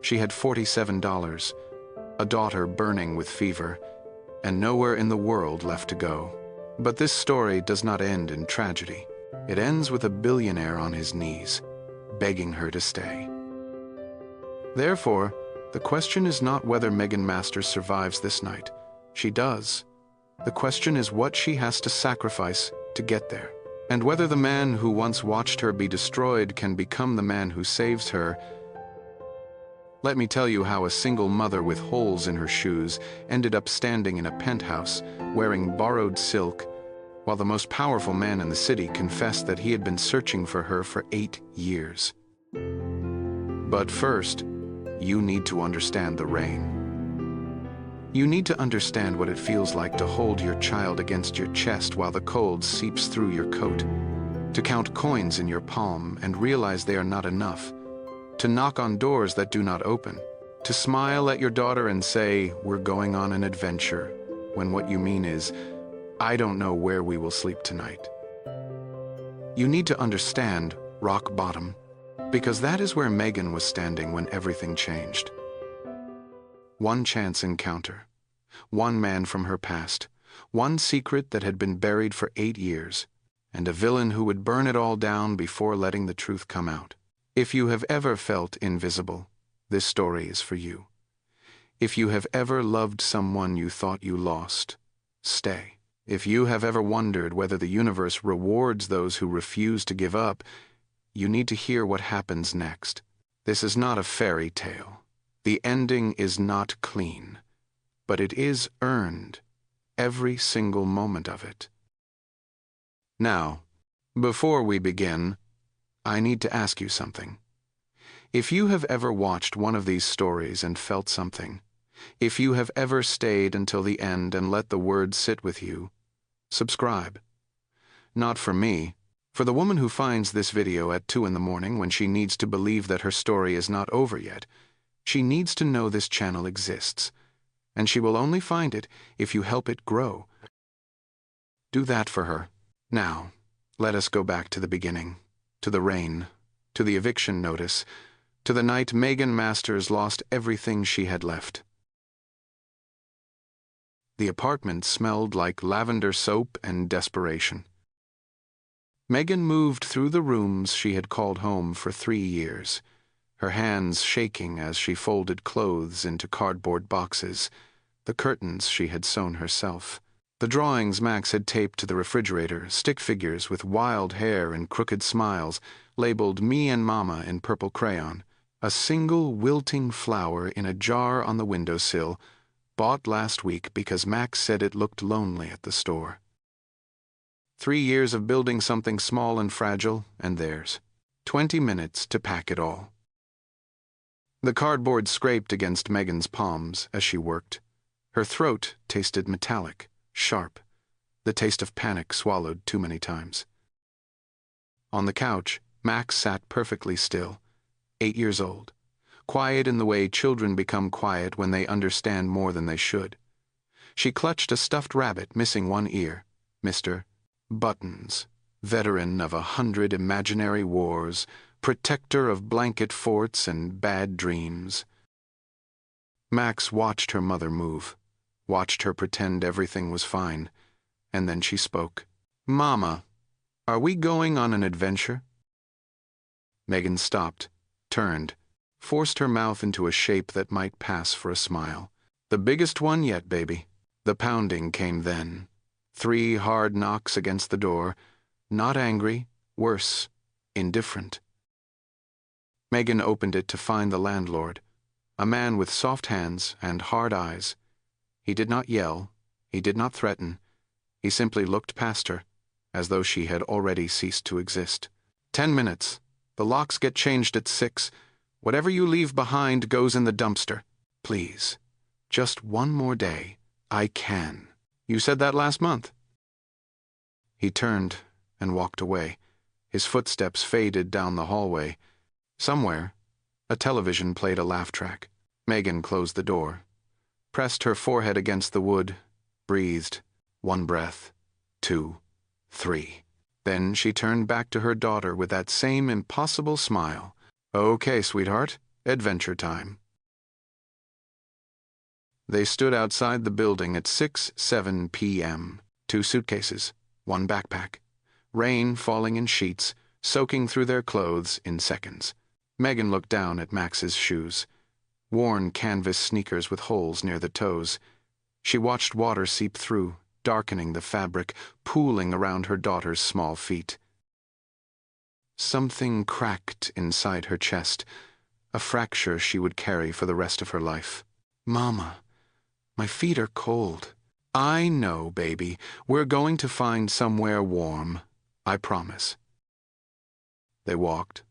She had $47, a daughter burning with fever, and nowhere in the world left to go. But this story does not end in tragedy. It ends with a billionaire on his knees, begging her to stay. Therefore, the question is not whether Megan Masters survives this night. She does. The question is what she has to sacrifice to get there, and whether the man who once watched her be destroyed can become the man who saves her. Let me tell you how a single mother with holes in her shoes ended up standing in a penthouse, wearing borrowed silk, while the most powerful man in the city confessed that he had been searching for her for 8 years. But first, you need to understand the rain. You need to understand what it feels like to hold your child against your chest while the cold seeps through your coat, to count coins in your palm and realize they are not enough, to knock on doors that do not open, to smile at your daughter and say, "We're going on an adventure," when what you mean is, "I don't know where we will sleep tonight." You need to understand rock bottom, because that is where Megan was standing when everything changed. One chance encounter, one man from her past, one secret that had been buried for 8 years, and a villain who would burn it all down before letting the truth come out. If you have ever felt invisible, this story is for you. If you have ever loved someone you thought you lost, stay. If you have ever wondered whether the universe rewards those who refuse to give up, you need to hear what happens next. This is not a fairy tale. The ending is not clean, but it is earned, every single moment of it. Now, before we begin, I need to ask you something. If you have ever watched one of these stories and felt something, if you have ever stayed until the end and let the words sit with you, subscribe. Not for me, for the woman who finds this video at 2 in the morning when she needs to believe that her story is not over yet. She needs to know this channel exists, and she will only find it if you help it grow. Do that for her. Now, let us go back to the beginning, to the rain, to the eviction notice, to the night Megan Masters lost everything she had left. The apartment smelled like lavender soap and desperation. Megan moved through the rooms she had called home for 3 years, her hands shaking as she folded clothes into cardboard boxes, the curtains she had sewn herself, the drawings Max had taped to the refrigerator, stick figures with wild hair and crooked smiles, labeled "Me and Mama" in purple crayon, a single wilting flower in a jar on the windowsill, bought last week because Max said it looked lonely at the store. 3 years of building something small and fragile, and theirs. 20 minutes to pack it all. The cardboard scraped against Megan's palms as she worked. Her throat tasted metallic, sharp, the taste of panic swallowed too many times. On the couch, Max sat perfectly still, 8 years old, quiet in the way children become quiet when they understand more than they should. She clutched a stuffed rabbit missing one ear, Mr. Buttons, veteran of 100 imaginary wars, protector of blanket forts and bad dreams. Max watched her mother move, watched her pretend everything was fine, and then she spoke. "Mama, are we going on an adventure?" Megan stopped, turned, forced her mouth into a shape that might pass for a smile. "The biggest one yet, baby." The pounding came then. 3 hard knocks against the door, not angry, worse, indifferent. Megan opened it to find the landlord, a man with soft hands and hard eyes. He did not yell, he did not threaten, he simply looked past her, as though she had already ceased to exist. 10 minutes. The locks get changed at 6. Whatever you leave behind goes in the dumpster. Please, just one more day. I can. You said that last month." He turned and walked away. His footsteps faded down the hallway. Somewhere, a television played a laugh track. Megan closed the door, pressed her forehead against the wood, breathed. 1 breath, 2, 3. Then she turned back to her daughter with that same impossible smile. "Okay, sweetheart, adventure time." They stood outside the building at 6:07 p.m. 2 suitcases, 1 backpack. Rain falling in sheets, soaking through their clothes in seconds. Megan looked down at Max's shoes. Worn canvas sneakers with holes near the toes. She watched water seep through, darkening the fabric, pooling around her daughter's small feet. Something cracked inside her chest, a fracture she would carry for the rest of her life. "Mama, my feet are cold." "I know, baby. We're going to find somewhere warm. I promise." They walked.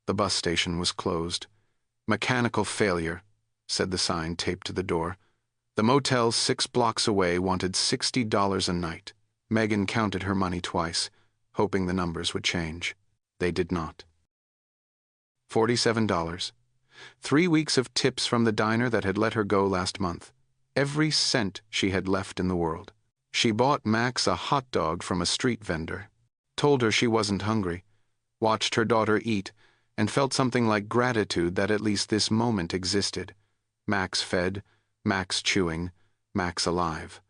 The bus station was closed. "Mechanical failure," said the sign taped to the door. The motel 6 blocks away wanted $60 a night. Megan counted her money twice, hoping the numbers would change. They did not. $47. 3 weeks of tips from the diner that had let her go last month. Every cent she had left in the world. She bought Max a hot dog from a street vendor, told her she wasn't hungry, watched her daughter eat, and felt something like gratitude that at least this moment existed. Max fed, Max chewing, Max alive.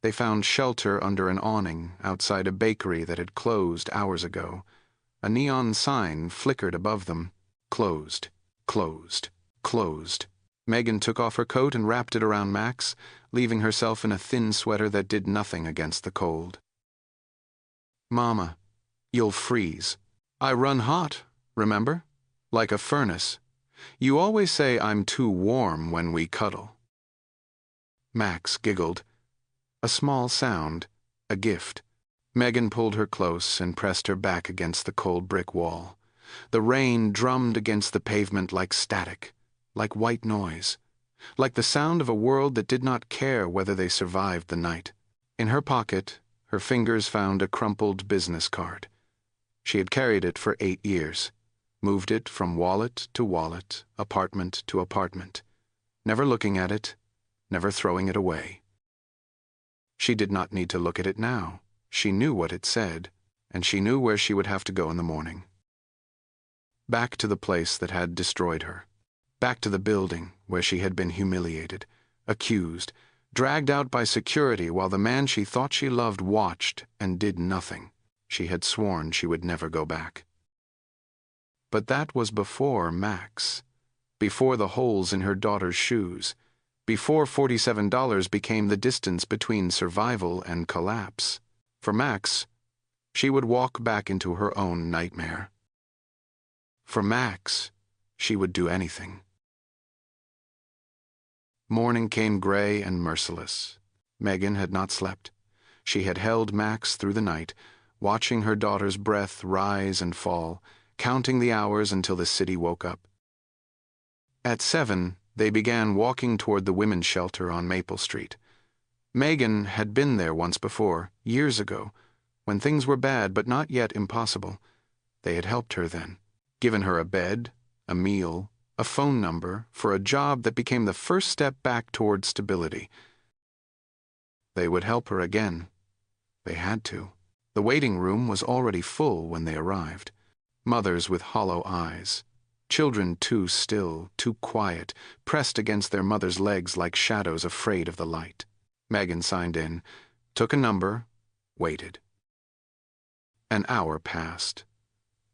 They found shelter under an awning outside a bakery that had closed hours ago. A neon sign flickered above them. Closed, closed, closed. Megan took off her coat and wrapped it around Max, leaving herself in a thin sweater that did nothing against the cold. "Mama, you'll freeze. I run hot, remember? Like a furnace. You always say I'm too warm when we cuddle." Max giggled. A small sound, a gift. Megan pulled her close and pressed her back against the cold brick wall. The rain drummed against the pavement like static, like white noise, like the sound of a world that did not care whether they survived the night. In her pocket, her fingers found a crumpled business card. She had carried it for 8 years, moved it from wallet to wallet, apartment to apartment, never looking at it, never throwing it away. She did not need to look at it now. She knew what it said, and she knew where she would have to go in the morning. Back to the place that had destroyed her. Back to the building where she had been humiliated, accused, dragged out by security while the man she thought she loved watched and did nothing. She had sworn she would never go back. But that was before Max, before the holes in her daughter's shoes, before $47 became the distance between survival and collapse. For Max, she would walk back into her own nightmare. For Max, she would do anything. Morning came gray and merciless. Megan had not slept. She had held Max through the night, watching her daughter's breath rise and fall, counting the hours until the city woke up. At 7, they began walking toward the women's shelter on Maple Street. Megan had been there once before, years ago, when things were bad but not yet impossible. They had helped her then, given her a bed, a meal, a phone number for a job that became the first step back toward stability. They would help her again. They had to. The waiting room was already full when they arrived. Mothers with hollow eyes. Children too still, too quiet, pressed against their mother's legs like shadows afraid of the light. Megan signed in, took a number, waited. An hour passed.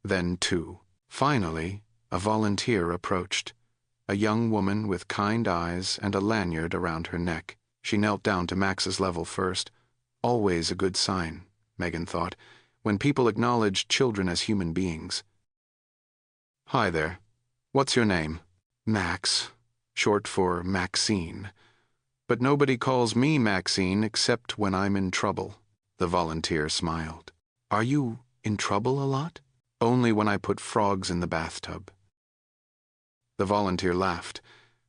Then 2. Finally, a volunteer approached. A young woman with kind eyes and a lanyard around her neck. She knelt down to Max's level first. Always a good sign, Megan thought, when people acknowledged children as human beings. "Hi there. What's your name?" "Max, short for Maxine. But nobody calls me Maxine except when I'm in trouble." The volunteer smiled. "Are you in trouble a lot?" "Only when I put frogs in the bathtub." The volunteer laughed.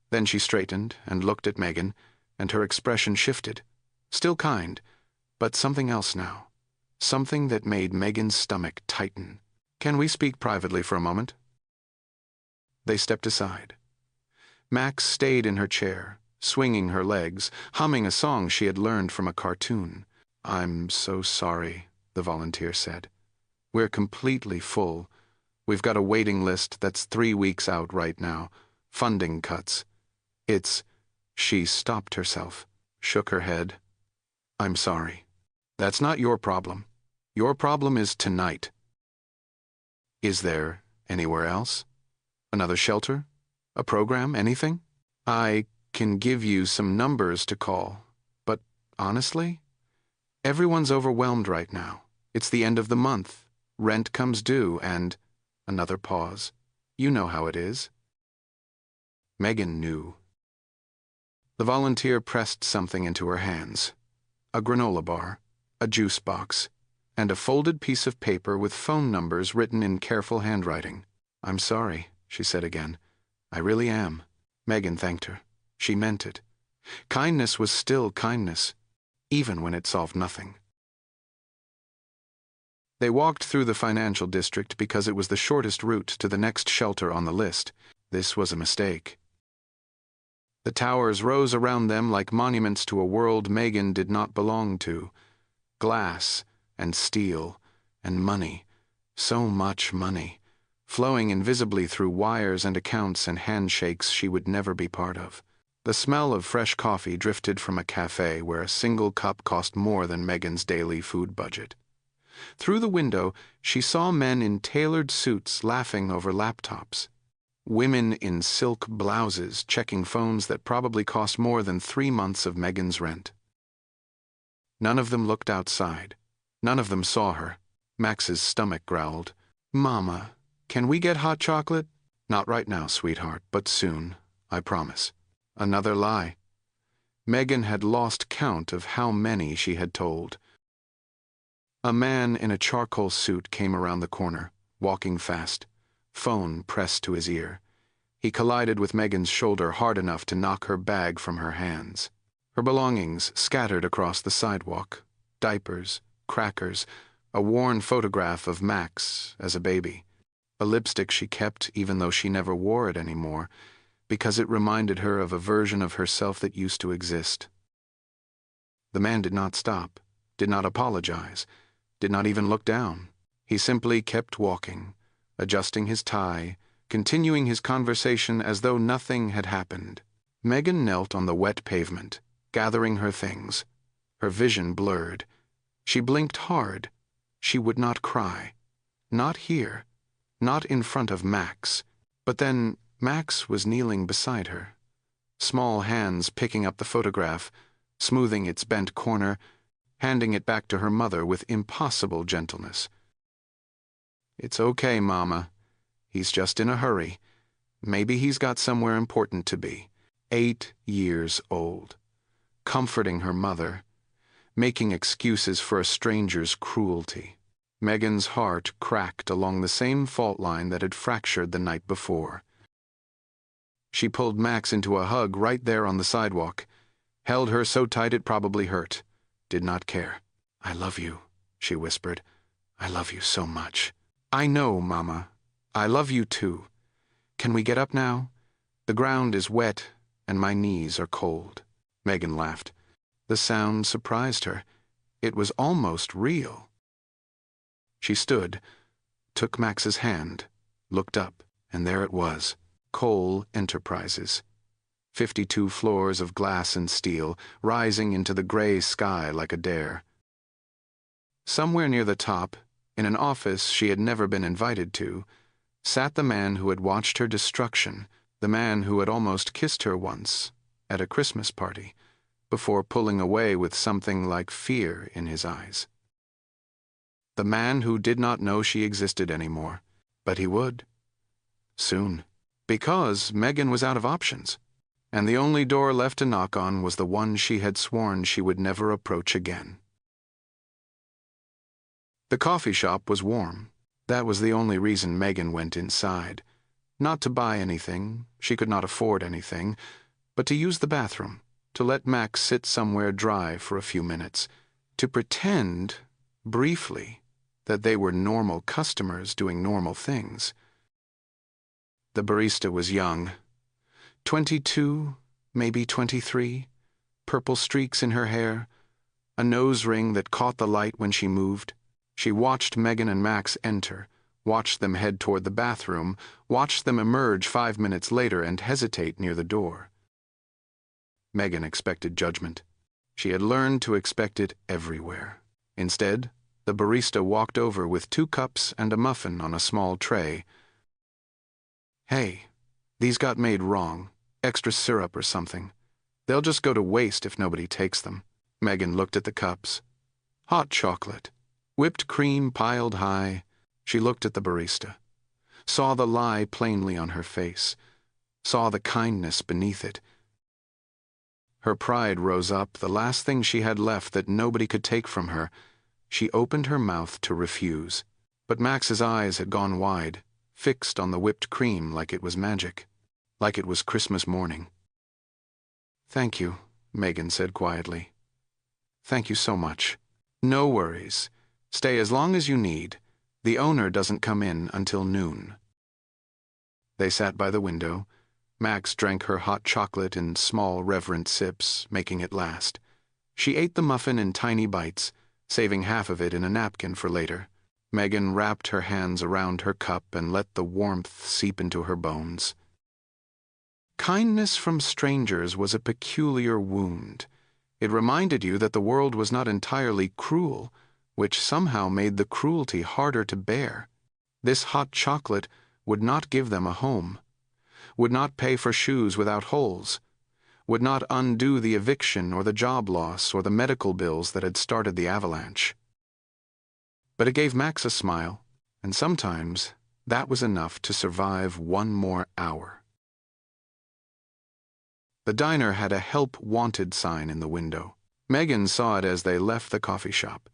Then she straightened and looked at Megan, and her expression shifted. Still kind, but something else now. Something that made Megan's stomach tighten. "Can we speak privately for a moment?" They stepped aside. Max stayed in her chair, swinging her legs, humming a song she had learned from a cartoon. "I'm so sorry," the volunteer said. "We're completely full. We've got a waiting list that's 3 weeks out right now. Funding cuts. It's..." She stopped herself, shook her head. I'm sorry. That's not your problem. Your problem is tonight. Is there anywhere else? Another shelter? A program? Anything? I can give you some numbers to call, but honestly, everyone's overwhelmed right now. It's the end of the month. Rent comes due and... Another pause. You know how it is. Megan knew. The volunteer pressed something into her hands. A granola bar, a juice box, and a folded piece of paper with phone numbers written in careful handwriting. I'm sorry, she said again. I really am. Megan thanked her. She meant it. Kindness was still kindness, even when it solved nothing. They walked through the financial district because it was the shortest route to the next shelter on the list. This was a mistake. The towers rose around them like monuments to a world Megan did not belong to. Glass and steel and money, so much money, flowing invisibly through wires and accounts and handshakes she would never be part of. The smell of fresh coffee drifted from a cafe where a single cup cost more than Megan's daily food budget. Through the window, she saw men in tailored suits laughing over laptops. Women in silk blouses checking phones that probably cost more than 3 months of Megan's rent. None of them looked outside. None of them saw her. Max's stomach growled. Mama, can we get hot chocolate? Not right now, sweetheart, but soon, I promise. Another lie. Megan had lost count of how many she had told. A man in a charcoal suit came around the corner, walking fast, phone pressed to his ear. He collided with Megan's shoulder hard enough to knock her bag from her hands. Her belongings scattered across the sidewalk. Diapers, crackers, a worn photograph of Max as a baby. A lipstick she kept even though she never wore it anymore, because it reminded her of a version of herself that used to exist. The man did not stop, did not apologize, did not even look down. He simply kept walking, adjusting his tie, continuing his conversation as though nothing had happened. Megan knelt on the wet pavement, gathering her things. Her vision blurred. She blinked hard. She would not cry. Not here. Not in front of Max. But then Max was kneeling beside her, small hands picking up the photograph, smoothing its bent corner, handing it back to her mother with impossible gentleness. It's okay, Mama. He's just in a hurry. Maybe he's got somewhere important to be. 8 years old. Comforting her mother. Making excuses for a stranger's cruelty. Megan's heart cracked along the same fault line that had fractured the night before. She pulled Max into a hug right there on the sidewalk. Held her so tight it probably hurt. Did not care. I love you, she whispered. I love you so much. I know, Mama. I love you too. Can we get up now? The ground is wet and my knees are cold. Megan laughed. The sound surprised her. It was almost real. She stood, took Max's hand, looked up, and there it was. Cole Enterprises. 52 floors of glass and steel, rising into the gray sky like a dare. Somewhere near the top, in an office she had never been invited to, sat the man who had watched her destruction, the man who had almost kissed her once, at a Christmas party, before pulling away with something like fear in his eyes. The man who did not know she existed anymore, but he would. Soon. Because Megan was out of options. And the only door left to knock on was the one she had sworn she would never approach again. The coffee shop was warm. That was the only reason Megan went inside. Not to buy anything, she could not afford anything, but to use the bathroom, to let Max sit somewhere dry for a few minutes, to pretend, briefly, that they were normal customers doing normal things. The barista was young. 22, maybe 23, purple streaks in her hair, a nose ring that caught the light when she moved. She watched Megan and Max enter, watched them head toward the bathroom, watched them emerge 5 minutes later and hesitate near the door. Megan expected judgment. She had learned to expect it everywhere. Instead, the barista walked over with 2 cups and a muffin on a small tray. "Hey, these got made wrong. Extra syrup or something. They'll just go to waste if nobody takes them." Megan looked at the cups. Hot chocolate. Whipped cream piled high. She looked at the barista. Saw the lie plainly on her face. Saw the kindness beneath it. Her pride rose up, the last thing she had left that nobody could take from her. She opened her mouth to refuse. But Max's eyes had gone wide, fixed on the whipped cream like it was magic, like it was Christmas morning. "Thank you," Megan said quietly. "Thank you so much. No worries. Stay as long as you need. The owner doesn't come in until noon." They sat by the window. Max drank her hot chocolate in small, reverent sips, making it last. She ate the muffin in tiny bites, saving half of it in a napkin for later. Megan wrapped her hands around her cup and let the warmth seep into her bones. Kindness from strangers was a peculiar wound. It reminded you that the world was not entirely cruel, which somehow made the cruelty harder to bear. This hot chocolate would not give them a home, would not pay for shoes without holes, would not undo the eviction or the job loss or the medical bills that had started the avalanche. But it gave Max a smile, and sometimes that was enough to survive one more hour. The diner had a "Help Wanted" sign in the window. Megan saw it as they left the coffee shop.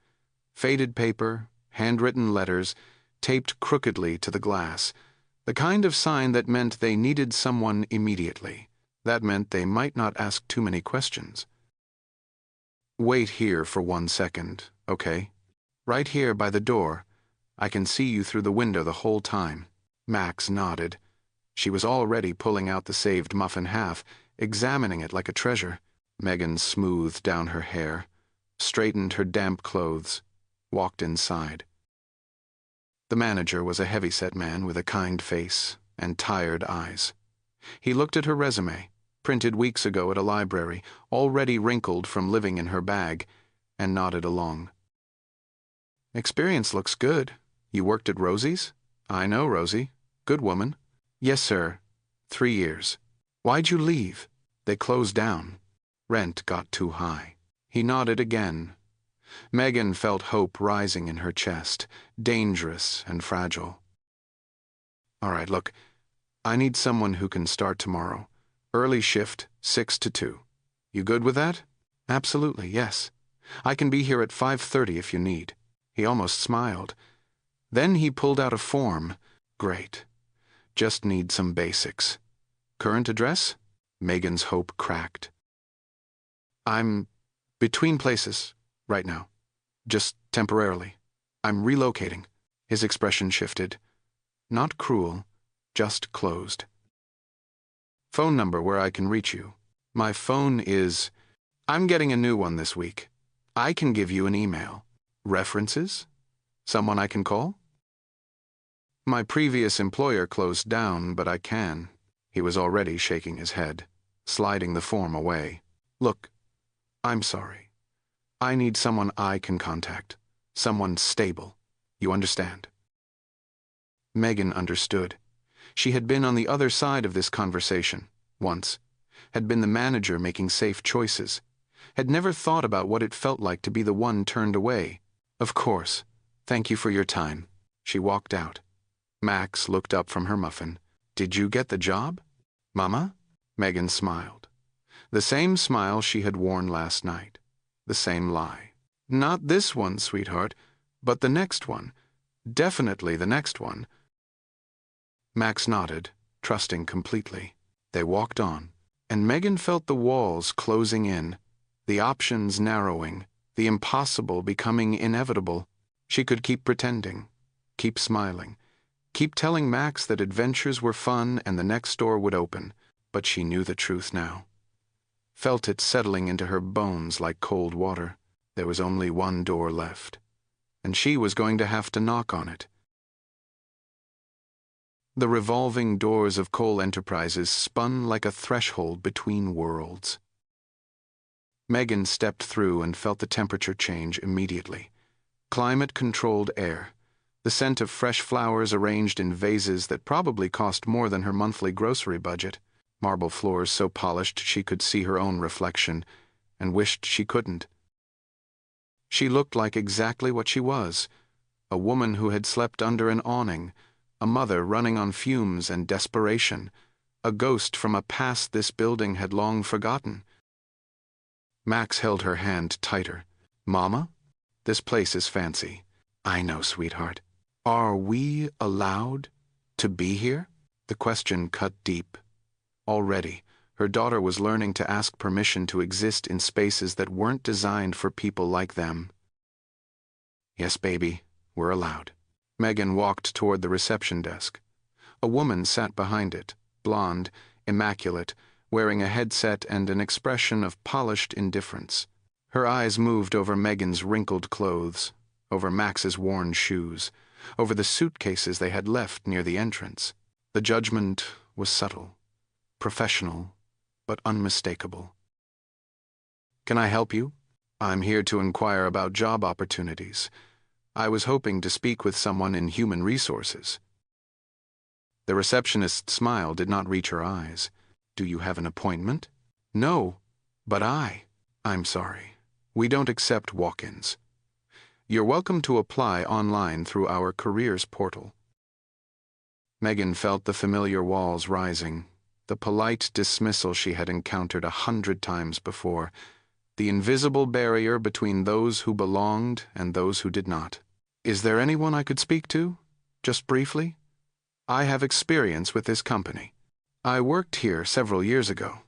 Faded paper, handwritten letters, taped crookedly to the glass. The kind of sign that meant they needed someone immediately. That meant they might not ask too many questions. "Wait here for 1 second, okay? Right here by the door. I can see you through the window the whole time." Max nodded. She was already pulling out the saved muffin half, examining it like a treasure. Megan smoothed down her hair, straightened her damp clothes, walked inside. The manager was a heavy-set man with a kind face and tired eyes. He looked at her resume, printed weeks ago at a library, already wrinkled from living in her bag, and nodded along. "Experience looks good. You worked at Rosie's?" "I know Rosie. Good woman." "Yes, sir. 3 years." "Why'd you leave?" "They closed down. Rent got too high." He nodded again. Megan felt hope rising in her chest, dangerous and fragile. "All right, look, I need someone who can start tomorrow. Early shift, 6 to 2. You good with that?" "Absolutely, yes. I can be here at 5:30 if you need." He almost smiled. Then he pulled out a form. "Great. Just need some basics. Current address?" Megan's hope cracked. "I'm between places right now. Just temporarily. I'm relocating." His expression shifted. Not cruel, just closed. "Phone number where I can reach you." "My phone is... I'm getting a new one this week. I can give you an email." "References? Someone I can call?" "My previous employer closed down, but I can." He was already shaking his head, sliding the form away. "Look, I'm sorry. I need someone I can contact. Someone stable. You understand?" Megan understood. She had been on the other side of this conversation, once, had been the manager making safe choices, had never thought about what it felt like to be the one turned away. "Of course. Thank you for your time." She walked out. Max looked up from her muffin. "Did you get the job, Mama?" Megan smiled. The same smile she had worn last night. The same lie. "Not this one, sweetheart, but the next one. Definitely the next one." Max nodded, trusting completely. They walked on, and Megan felt the walls closing in, the options narrowing, the impossible becoming inevitable. She could keep pretending, keep smiling, keep telling Max that adventures were fun and the next door would open, but she knew the truth now. Felt it settling into her bones like cold water. There was only one door left, and she was going to have to knock on it. The revolving doors of Cole Enterprises spun like a threshold between worlds. Megan stepped through and felt the temperature change immediately. Climate-controlled air, the scent of fresh flowers arranged in vases that probably cost more than her monthly grocery budget, marble floors so polished she could see her own reflection, and wished she couldn't. She looked like exactly what she was, a woman who had slept under an awning, a mother running on fumes and desperation, a ghost from a past this building had long forgotten. Max held her hand tighter. "Mama? This place is fancy." "I know, sweetheart." "Are we allowed to be here?" The question cut deep. Already, her daughter was learning to ask permission to exist in spaces that weren't designed for people like them. "Yes, baby, we're allowed." Megan walked toward the reception desk. A woman sat behind it, blonde, immaculate, wearing a headset and an expression of polished indifference. Her eyes moved over Megan's wrinkled clothes, over Max's worn shoes, over the suitcases they had left near the entrance. The judgment was subtle, professional, but unmistakable. "Can I help you? I'm here to inquire about job opportunities. I was hoping to speak with someone in human resources." The receptionist's smile did not reach her eyes. "Do you have an appointment?" "No, but I'm sorry. We don't accept walk-ins. You're welcome to apply online through our careers portal." Megan felt the familiar walls rising, the polite dismissal she had encountered 100 times before, the invisible barrier between those who belonged and those who did not. "Is there anyone I could speak to? Just briefly? I have experience with this company. I worked here several years ago."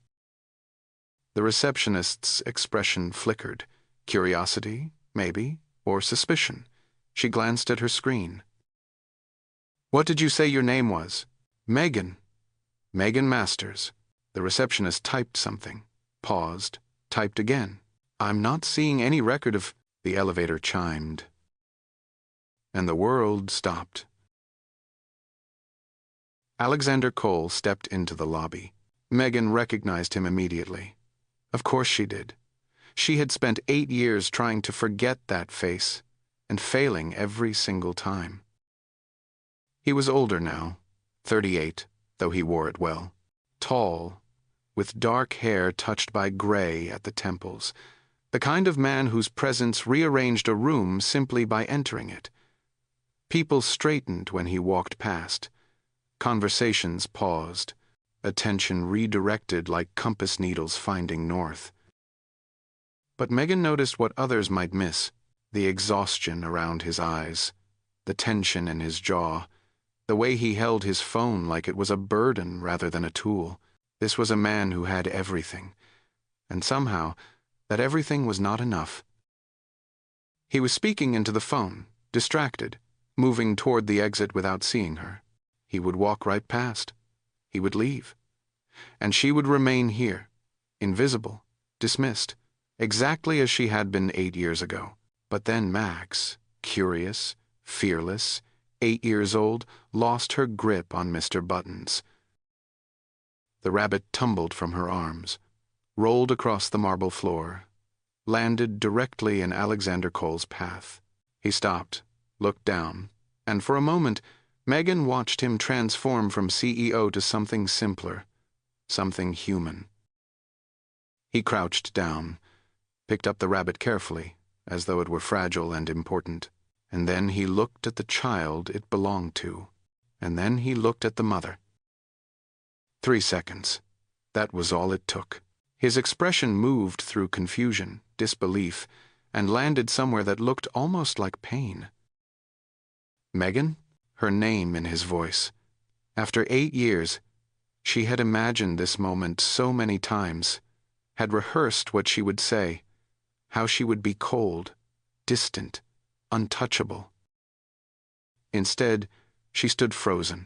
The receptionist's expression flickered. Curiosity, maybe, or suspicion. She glanced at her screen. "What did you say your name was?" "Megan." "Megan Masters." The receptionist typed something, paused, typed again. "I'm not seeing any record of—" The elevator chimed, and the world stopped. Alexander Cole stepped into the lobby. Megan recognized him immediately. Of course she did. She had spent 8 years trying to forget that face, and failing every single time. He was older now, 38, though he wore it well. Tall, with dark hair touched by gray at the temples, the kind of man whose presence rearranged a room simply by entering it. People straightened when he walked past. Conversations paused, attention redirected like compass needles finding north. But Megan noticed what others might miss: the exhaustion around his eyes, the tension in his jaw, the way he held his phone like it was a burden rather than a tool. This was a man who had everything, and somehow that everything was not enough. He was speaking into the phone, distracted, moving toward the exit without seeing her. He would walk right past. He would leave. And she would remain here, invisible, dismissed, exactly as she had been 8 years ago. But then Max, curious, fearless, 8 years old, lost her grip on Mr. Buttons. The rabbit tumbled from her arms, rolled across the marble floor, landed directly in Alexander Cole's path. He stopped, looked down, and for a moment Megan watched him transform from CEO to something simpler, something human. He crouched down, picked up the rabbit carefully, as though it were fragile and important, and then he looked at the child it belonged to, and then he looked at the mother. 3 seconds. That was all it took. His expression moved through confusion, disbelief, and landed somewhere that looked almost like pain. "Megan?" Her name in his voice. After 8 years, she had imagined this moment so many times, had rehearsed what she would say, how she would be cold, distant, untouchable. Instead, she stood frozen,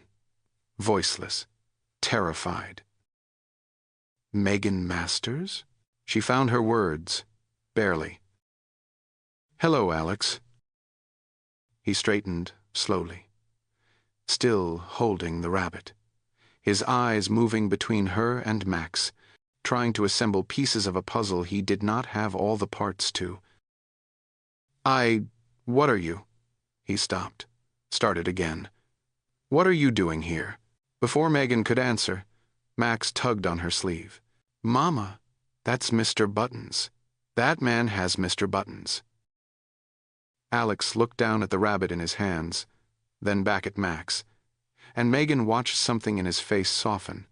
voiceless, terrified. "Megan Masters?" She found her words, barely. "Hello, Alex." He straightened slowly, still holding the rabbit, his eyes moving between her and Max, trying to assemble pieces of a puzzle he did not have all the parts to. What are you? He stopped, started again. What are you doing here? Before Megan could answer, Max tugged on her sleeve. Mama, that's Mr. Buttons. That man has Mr. Buttons. Alex looked down at the rabbit in his hands, then back at Max, and Megan watched something in his face soften,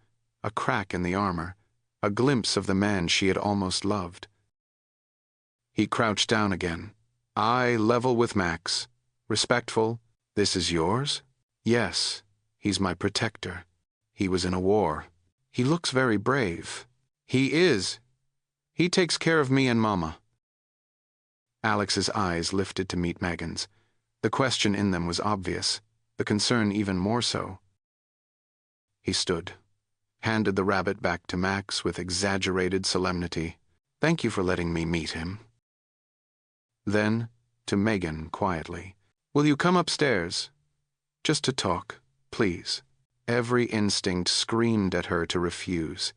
a crack in the armor, a glimpse of the man she had almost loved. He crouched down again, eye level with Max, respectful. This is yours? Yes, he's my protector. He was in a war. He looks very brave. He is. He takes care of me and Mama. Alex's eyes lifted to meet Megan's. The question in them was obvious, the concern even more so. He stood, handed the rabbit back to Max with exaggerated solemnity. Thank you for letting me meet him. Then, to Megan quietly, will you come upstairs? Just to talk, please. Every instinct screamed at her to refuse.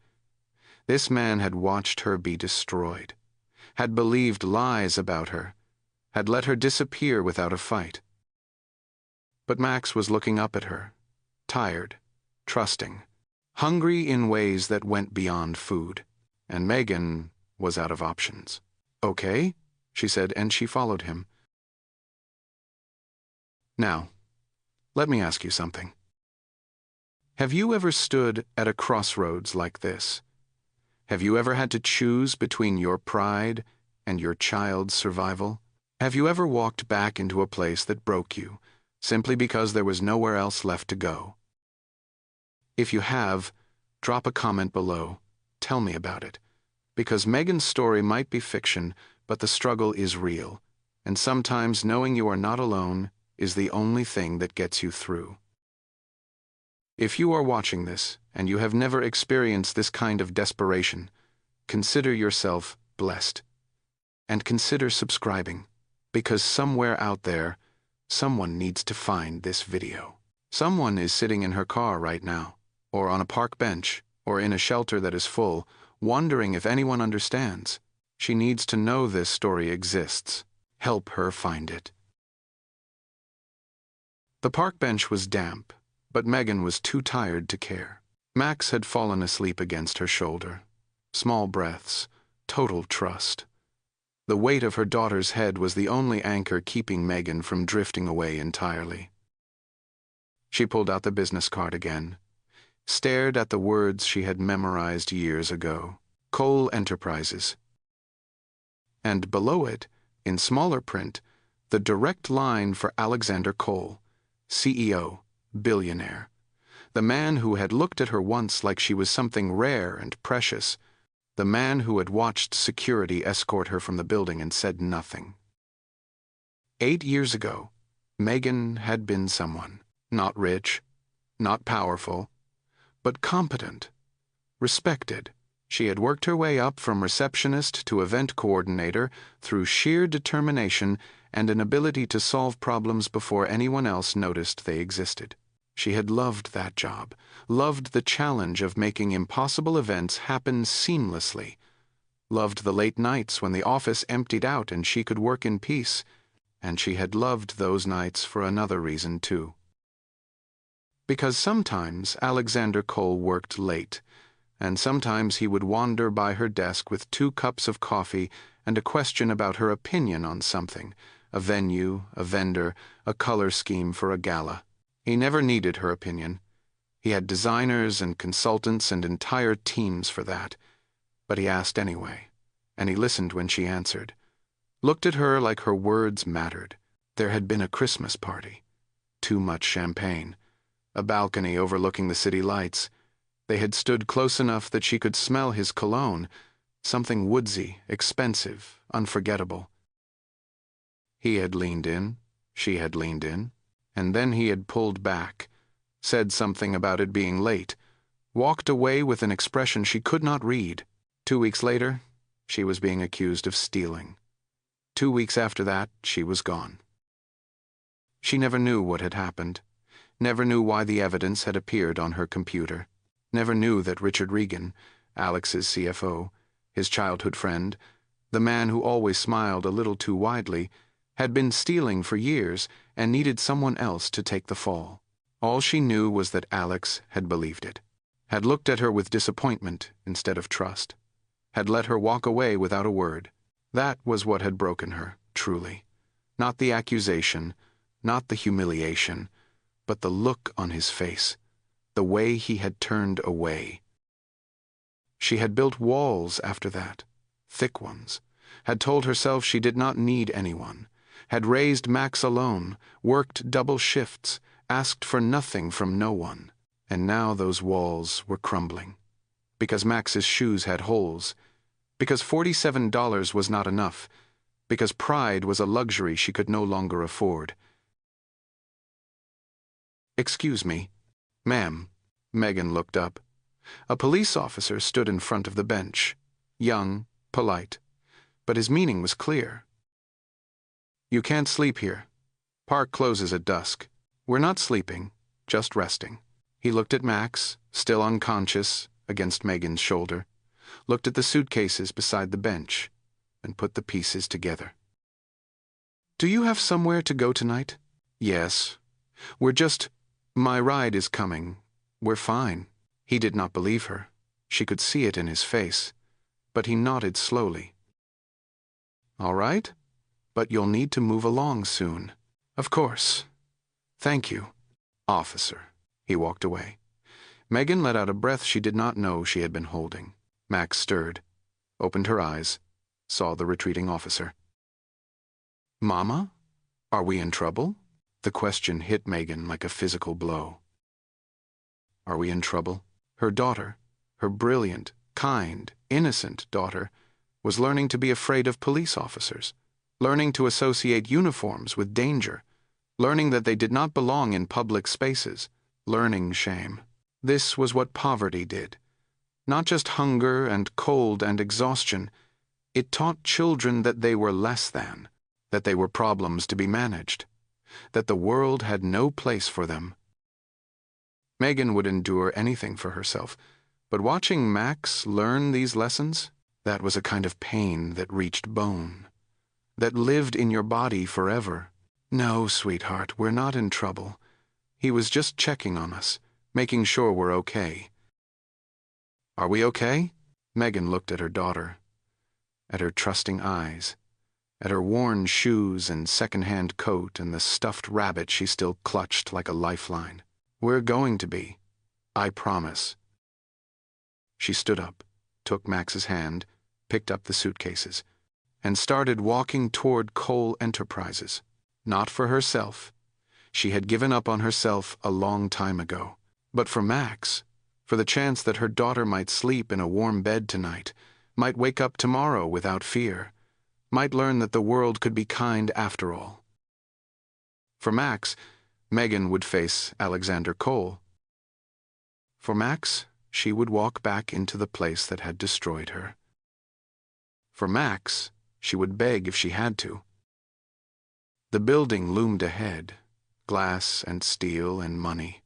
This man had watched her be destroyed, had believed lies about her, had let her disappear without a fight. But Max was looking up at her, tired, trusting, hungry in ways that went beyond food, and Megan was out of options. Okay, she said, and she followed him. Now, let me ask you something. Have you ever stood at a crossroads like this? Have you ever had to choose between your pride and your child's survival? Have you ever walked back into a place that broke you, simply because there was nowhere else left to go? If you have, drop a comment below. Tell me about it. Because Megan's story might be fiction, but the struggle is real, and sometimes knowing you are not alone is the only thing that gets you through. If you are watching this, and you have never experienced this kind of desperation, consider yourself blessed. And consider subscribing, because somewhere out there, someone needs to find this video. Someone is sitting in her car right now, or on a park bench, or in a shelter that is full, wondering if anyone understands. She needs to know this story exists. Help her find it. The park bench was damp, but Megan was too tired to care. Max had fallen asleep against her shoulder. Small breaths, total trust. The weight of her daughter's head was the only anchor keeping Megan from drifting away entirely. She pulled out the business card again, stared at the words she had memorized years ago. Cole Enterprises. And below it, in smaller print, the direct line for Alexander Cole, CEO, Billionaire. The man who had looked at her once like she was something rare and precious. The man who had watched security escort her from the building and said nothing. 8 years ago, Megan had been someone. Not rich, not powerful, but competent, respected. She had worked her way up from receptionist to event coordinator through sheer determination and an ability to solve problems before anyone else noticed they existed. She had loved that job, loved the challenge of making impossible events happen seamlessly, loved the late nights when the office emptied out and she could work in peace, and she had loved those nights for another reason too. Because sometimes Alexander Cole worked late, and sometimes he would wander by her desk with 2 cups of coffee and a question about her opinion on something, a venue, a vendor, a color scheme for a gala. He never needed her opinion. He had designers and consultants and entire teams for that. But he asked anyway, and he listened when she answered, looked at her like her words mattered. There had been a Christmas party. Too much champagne. A balcony overlooking the city lights. They had stood close enough that she could smell his cologne, something woodsy, expensive, unforgettable. He had leaned in, she had leaned in, and then he had pulled back, said something about it being late, walked away with an expression she could not read. 2 weeks later, she was being accused of stealing. 2 weeks after that, she was gone. She never knew what had happened, never knew why the evidence had appeared on her computer, never knew that Richard Regan, Alex's CFO, his childhood friend, the man who always smiled a little too widely, had been stealing for years and needed someone else to take the fall. All she knew was that Alex had believed it, had looked at her with disappointment instead of trust, had let her walk away without a word. That was what had broken her, truly. Not the accusation, not the humiliation, but the look on his face, the way he had turned away. She had built walls after that, thick ones, had told herself she did not need anyone, had raised Max alone, worked double shifts, asked for nothing from no one. And now those walls were crumbling. Because Max's shoes had holes, because $47 was not enough, because pride was a luxury she could no longer afford. "Excuse me." "Ma'am." Megan looked up. A police officer stood in front of the bench, young, polite, but his meaning was clear. "You can't sleep here. Park closes at dusk. We're not sleeping, just resting." He looked at Max, still unconscious, against Megan's shoulder, looked at the suitcases beside the bench, and put the pieces together. "Do you have somewhere to go tonight?" "Yes. My ride is coming. We're fine." He did not believe her. She could see it in his face, but he nodded slowly. "All right, but you'll need to move along soon." "Of course. Thank you, officer." He walked away. Megan let out a breath she did not know she had been holding. Max stirred, opened her eyes, saw the retreating officer. "Mama? Are we in trouble?" The question hit Megan like a physical blow. Are we in trouble? Her daughter, her brilliant, kind, innocent daughter, was learning to be afraid of police officers, learning to associate uniforms with danger, learning that they did not belong in public spaces, learning shame. This was what poverty did. Not just hunger and cold and exhaustion. It taught children that they were less than, that they were problems to be managed, that the world had no place for them. Megan would endure anything for herself, but watching Max learn these lessons, that was a kind of pain that reached bone, that lived in your body forever. "No, sweetheart, we're not in trouble. He was just checking on us, making sure we're okay." "Are we okay?" Megan looked at her daughter, at her trusting eyes, at her worn shoes and second-hand coat and the stuffed rabbit she still clutched like a lifeline. "We're going to be. I promise." She stood up, took Max's hand, picked up the suitcases, and started walking toward Cole Enterprises. Not for herself. She had given up on herself a long time ago. But for Max, for the chance that her daughter might sleep in a warm bed tonight, might wake up tomorrow without fear, might learn that the world could be kind after all. For Max, Megan would face Alexander Cole. For Max, she would walk back into the place that had destroyed her. For Max, she would beg if she had to. The building loomed ahead, glass and steel and money,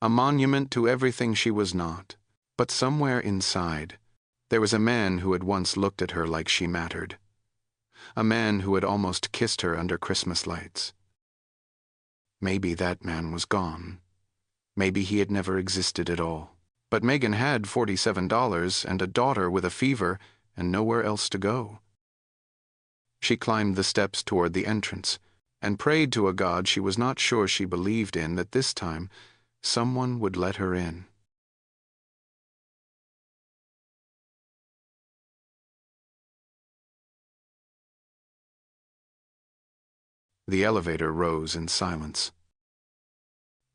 a monument to everything she was not. But somewhere inside, there was a man who had once looked at her like she mattered. A man who had almost kissed her under Christmas lights. Maybe that man was gone. Maybe he had never existed at all. But Megan had $47 and a daughter with a fever and nowhere else to go. She climbed the steps toward the entrance and prayed to a God she was not sure she believed in that this time someone would let her in. The elevator rose in silence.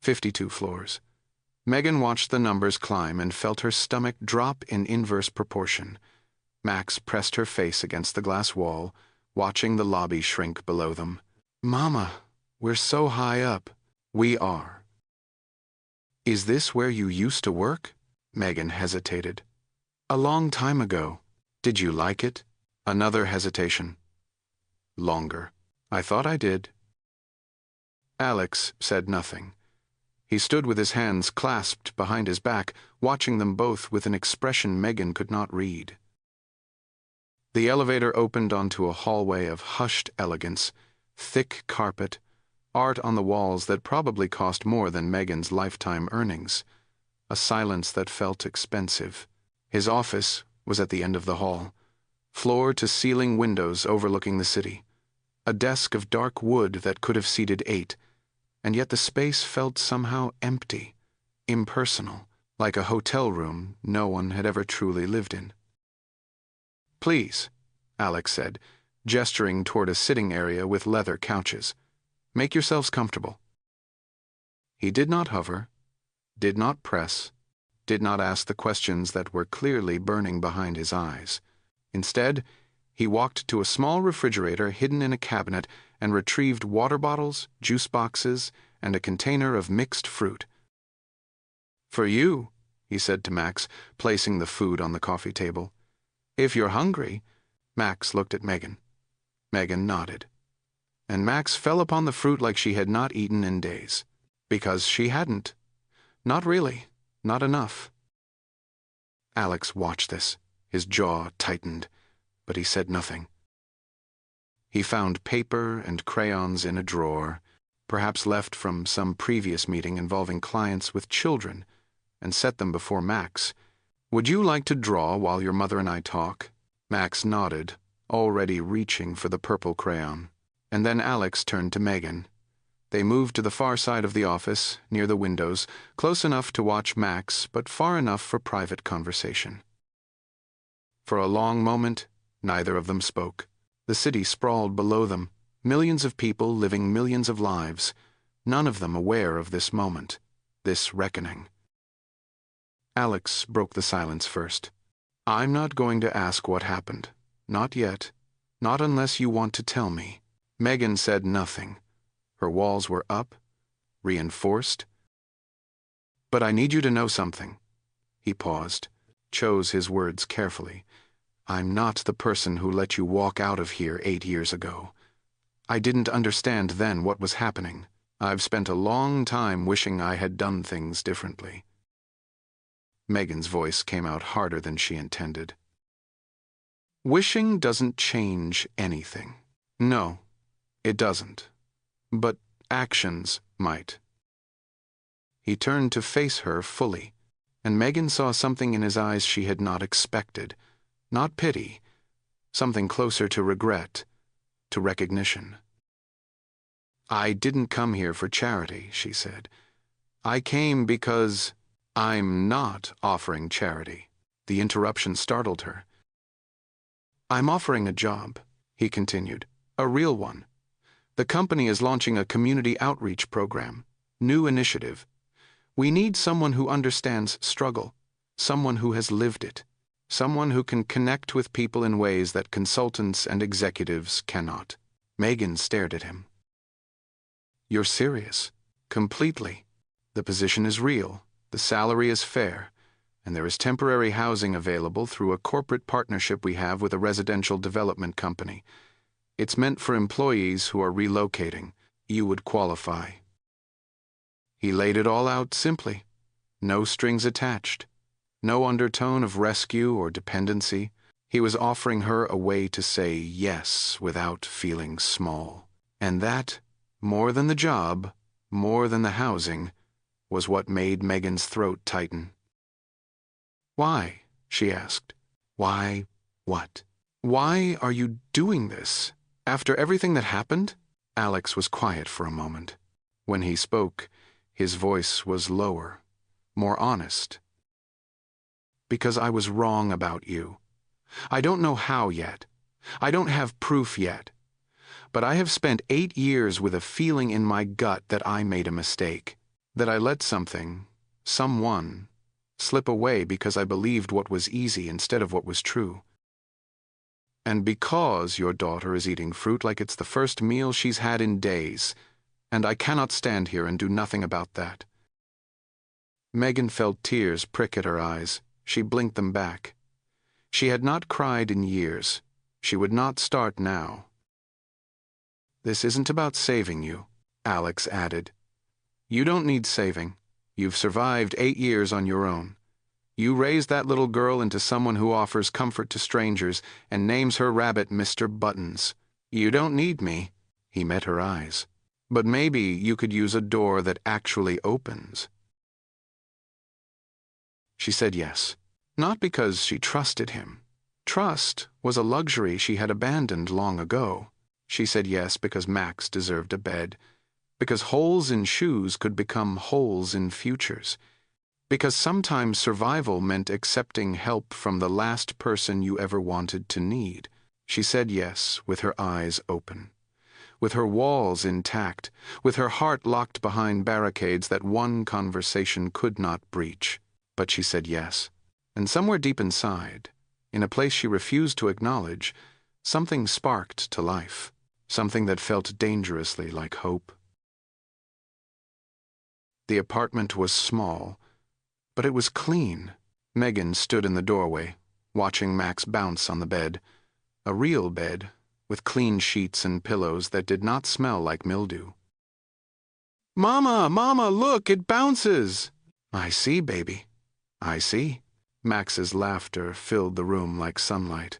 52 floors. Megan watched the numbers climb and felt her stomach drop in inverse proportion. Max pressed her face against the glass wall, watching the lobby shrink below them. "Mama, we're so high up." "We are." "Is this where you used to work?" Megan hesitated. "A long time ago." "Did you like it?" Another hesitation. "Longer." "I thought I did." Alex said nothing. He stood with his hands clasped behind his back, watching them both with an expression Megan could not read. The elevator opened onto a hallway of hushed elegance, thick carpet, art on the walls that probably cost more than Megan's lifetime earnings, a silence that felt expensive. His office was at the end of the hall, floor-to-ceiling windows overlooking the city, a desk of dark wood that could have seated 8, and yet the space felt somehow empty, impersonal, like a hotel room no one had ever truly lived in. "Please," Alex said, gesturing toward a sitting area with leather couches. "Make yourselves comfortable." He did not hover, did not press, did not ask the questions that were clearly burning behind his eyes. Instead, he walked to a small refrigerator hidden in a cabinet and retrieved water bottles, juice boxes, and a container of mixed fruit. "For you," he said to Max, placing the food on the coffee table. "If you're hungry." Max looked at Megan. Megan nodded. And Max fell upon the fruit like she had not eaten in days. Because she hadn't. Not really. Not enough. Alex watched this. His jaw tightened, but he said nothing. He found paper and crayons in a drawer, perhaps left from some previous meeting involving clients with children, and set them before Max. "Would you like to draw while your mother and I talk?" Max nodded, already reaching for the purple crayon. And then Alex turned to Megan. They moved to the far side of the office, near the windows, close enough to watch Max, but far enough for private conversation. For a long moment, neither of them spoke. The city sprawled below them, millions of people living millions of lives, none of them aware of this moment, this reckoning. Alex broke the silence first. "I'm not going to ask what happened. Not yet. Not unless you want to tell me." Megan said nothing. Her walls were up, reinforced. "But I need you to know something." He paused, chose his words carefully. "I'm not the person who let you walk out of here 8 years ago. I didn't understand then what was happening. I've spent a long time wishing I had done things differently." Megan's voice came out harder than she intended. "Wishing doesn't change anything. No, it doesn't. But actions might." He turned to face her fully, and Megan saw something in his eyes she had not expected. Not pity, something closer to regret, to recognition. "I didn't come here for charity," she said. "I came because I'm not offering charity." The interruption startled her. "I'm offering a job," he continued, "a real one. The company is launching a community outreach program, new initiative. We need someone who understands struggle, someone who has lived it, someone who can connect with people in ways that consultants and executives cannot." Megan stared at him. "You're serious? Completely? The position is real, the salary is fair, and there is temporary housing available through a corporate partnership we have with a residential development company. It's meant for employees who are relocating. You would qualify." He laid it all out simply. No strings attached. No undertone of rescue or dependency. He was offering her a way to say yes without feeling small. And that, more than the job, more than the housing, was what made Megan's throat tighten. "Why?" she asked. "Why what? Why are you doing this? After everything that happened?" Alex was quiet for a moment. When he spoke, his voice was lower, more honest. "Because I was wrong about you. I don't know how yet. I don't have proof yet. But I have spent 8 years with a feeling in my gut that I made a mistake, that I let someone, slip away because I believed what was easy instead of what was true. And because your daughter is eating fruit like it's the first meal she's had in days, and I cannot stand here and do nothing about that." Megan felt tears prick at her eyes. She blinked them back. She had not cried in years. She would not start now. "This isn't about saving you," Alex added. You don't need saving. You've survived 8 years on your own. You raised that little girl into someone who offers comfort to strangers and names her rabbit Mr. Buttons. You don't need me." He met her eyes. "But maybe you could use a door that actually opens." She said yes, not because she trusted him. Trust was a luxury she had abandoned long ago. She said yes because Max deserved a bed, because holes in shoes could become holes in futures, because sometimes survival meant accepting help from the last person you ever wanted to need. She said yes with her eyes open, with her walls intact, with her heart locked behind barricades that one conversation could not breach. But she said yes, and somewhere deep inside, in a place she refused to acknowledge, something sparked to life, something that felt dangerously like hope. The apartment was small, but it was clean. Megan stood in the doorway, watching Max bounce on the bed, a real bed, with clean sheets and pillows that did not smell like mildew. "Mama, Mama, look, it bounces!" "I see, baby. I see." Max's laughter filled the room like sunlight,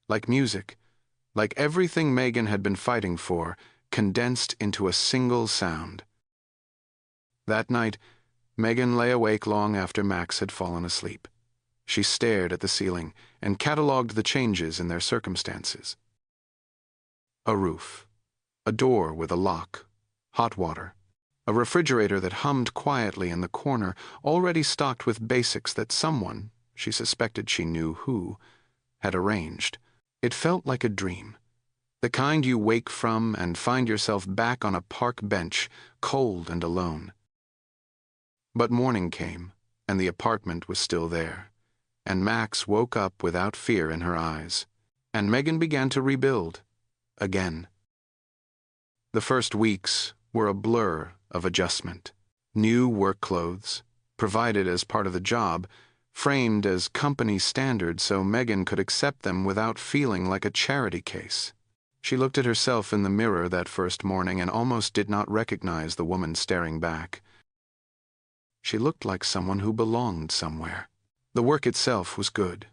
like music, like everything Megan had been fighting for, condensed into a single sound. That night, Megan lay awake long after Max had fallen asleep. She stared at the ceiling and catalogued the changes in their circumstances. A roof, a door with a lock, hot water, a refrigerator that hummed quietly in the corner, already stocked with basics that someone, she suspected she knew who, had arranged. It felt like a dream, the kind you wake from and find yourself back on a park bench, cold and alone. But morning came, and the apartment was still there, and Max woke up without fear in her eyes, and Megan began to rebuild, again. The first weeks were a blur of adjustment. New work clothes, provided as part of the job, framed as company standards so Megan could accept them without feeling like a charity case. She looked at herself in the mirror that first morning and almost did not recognize the woman staring back. She looked like someone who belonged somewhere. The work itself was good,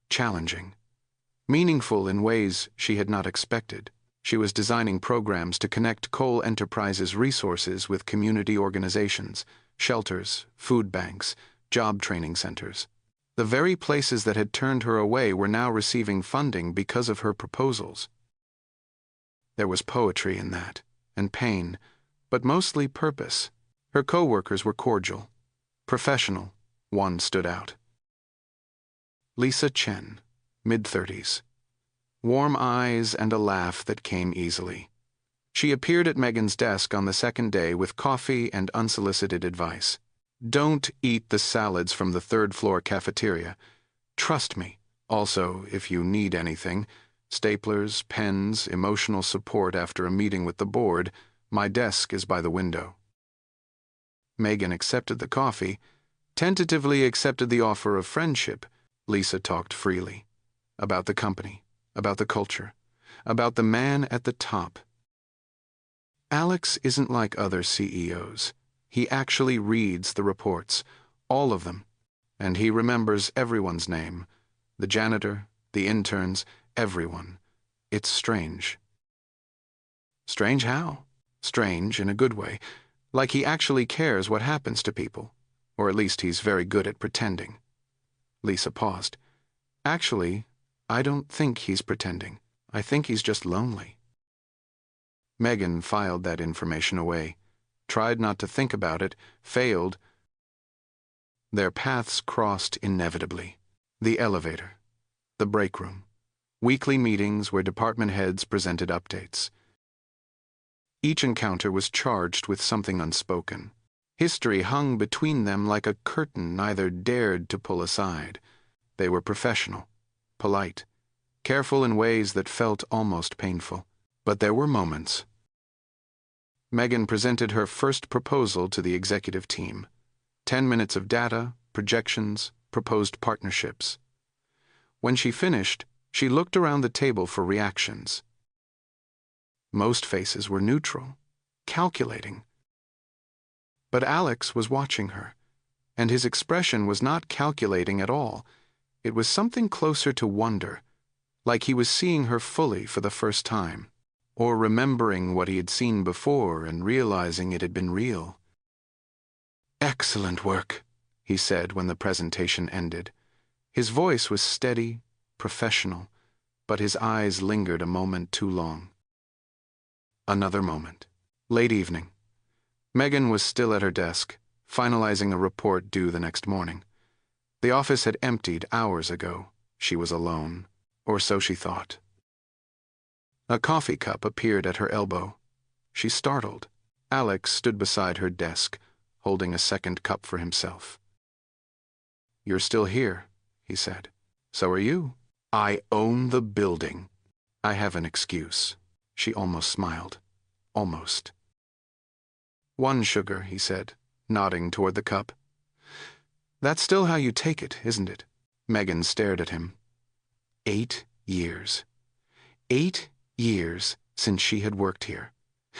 challenging, meaningful in ways she had not expected. She was designing programs to connect Cole Enterprises' resources with community organizations, shelters, food banks, job training centers. The very places that had turned her away were now receiving funding because of her proposals. There was poetry in that, and pain, but mostly purpose. Her co-workers were cordial, professional. One stood out. Lisa Chen, mid-30s. Warm eyes and a laugh that came easily. She appeared at Megan's desk on the second day with coffee and unsolicited advice. "Don't eat the salads from the third-floor cafeteria. Trust me. Also, if you need anything, staplers, pens, emotional support after a meeting with the board, my desk is by the window." Megan accepted the coffee, tentatively accepted the offer of friendship. Lisa talked freely. About the company, about the culture, about the man at the top. "Alex isn't like other CEOs. He actually reads the reports, all of them, and he remembers everyone's name, the janitor, the interns, everyone. It's strange." "Strange how?" "Strange in a good way. Like he actually cares what happens to people, or at least he's very good at pretending." Lisa paused. "Actually, I don't think he's pretending. I think he's just lonely." Megan filed that information away, tried not to think about it, failed. Their paths crossed inevitably. The elevator, the break room, weekly meetings where department heads presented updates. Each encounter was charged with something unspoken. History hung between them like a curtain neither dared to pull aside. They were professional, polite, careful in ways that felt almost painful. But there were moments. Megan presented her first proposal to the executive team. 10 minutes of data, projections, proposed partnerships. When she finished, she looked around the table for reactions. Most faces were neutral, calculating. But Alex was watching her, and his expression was not calculating at all. It was something closer to wonder, like he was seeing her fully for the first time, or remembering what he had seen before and realizing it had been real. "Excellent work," he said when the presentation ended. His voice was steady, professional, but his eyes lingered a moment too long. Another moment. Late evening. Megan was still at her desk, finalizing a report due the next morning. The office had emptied hours ago. She was alone, or so she thought. A coffee cup appeared at her elbow. She startled. Alex stood beside her desk, holding a second cup for himself. "You're still here," he said. "So are you. I own the building. I have an excuse." She almost smiled. Almost. "One sugar," he said, nodding toward the cup. "That's still how you take it, isn't it?" Megan stared at him. 8 years. 8 years since she had worked here.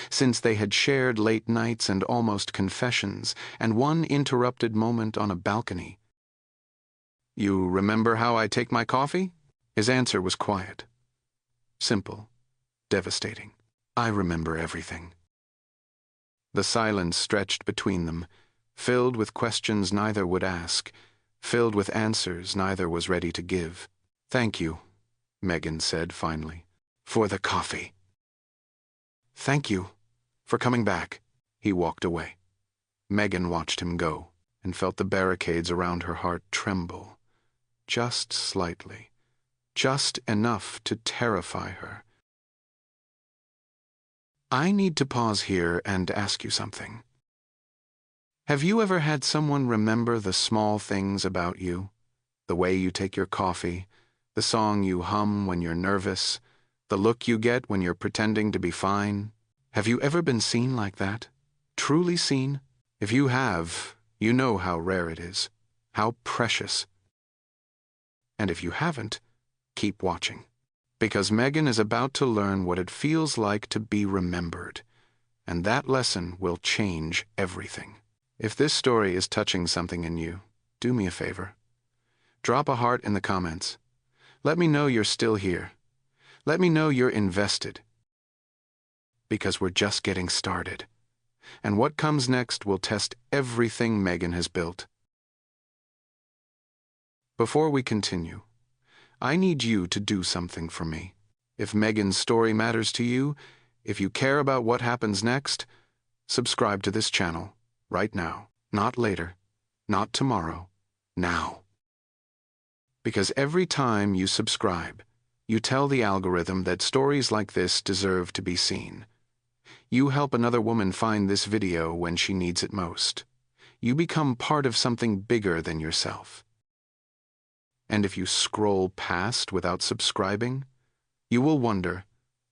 Since they had shared late nights and almost confessions, and one interrupted moment on a balcony. "You remember how I take my coffee?" His answer was quiet. Simple. Devastating. "I remember everything." The silence stretched between them, filled with questions neither would ask, filled with answers neither was ready to give. "Thank you," Megan said finally, "for the coffee." "Thank you for coming back." He walked away. Megan watched him go and felt the barricades around her heart tremble, just slightly, just enough to terrify her. I need to pause here and ask you something. Have you ever had someone remember the small things about you? The way you take your coffee, the song you hum when you're nervous, the look you get when you're pretending to be fine? Have you ever been seen like that? Truly seen? If you have, you know how rare it is, how precious. And if you haven't, keep watching. Because Megan is about to learn what it feels like to be remembered, and that lesson will change everything. If this story is touching something in you, do me a favor. Drop a heart in the comments. Let me know you're still here. Let me know you're invested. Because we're just getting started, and what comes next will test everything Megan has built. Before we continue, I need you to do something for me. If Megan's story matters to you, if you care about what happens next, subscribe to this channel right now. Not later, not tomorrow, now. Because every time you subscribe, you tell the algorithm that stories like this deserve to be seen. You help another woman find this video when she needs it most. You become part of something bigger than yourself. And if you scroll past without subscribing, you will wonder,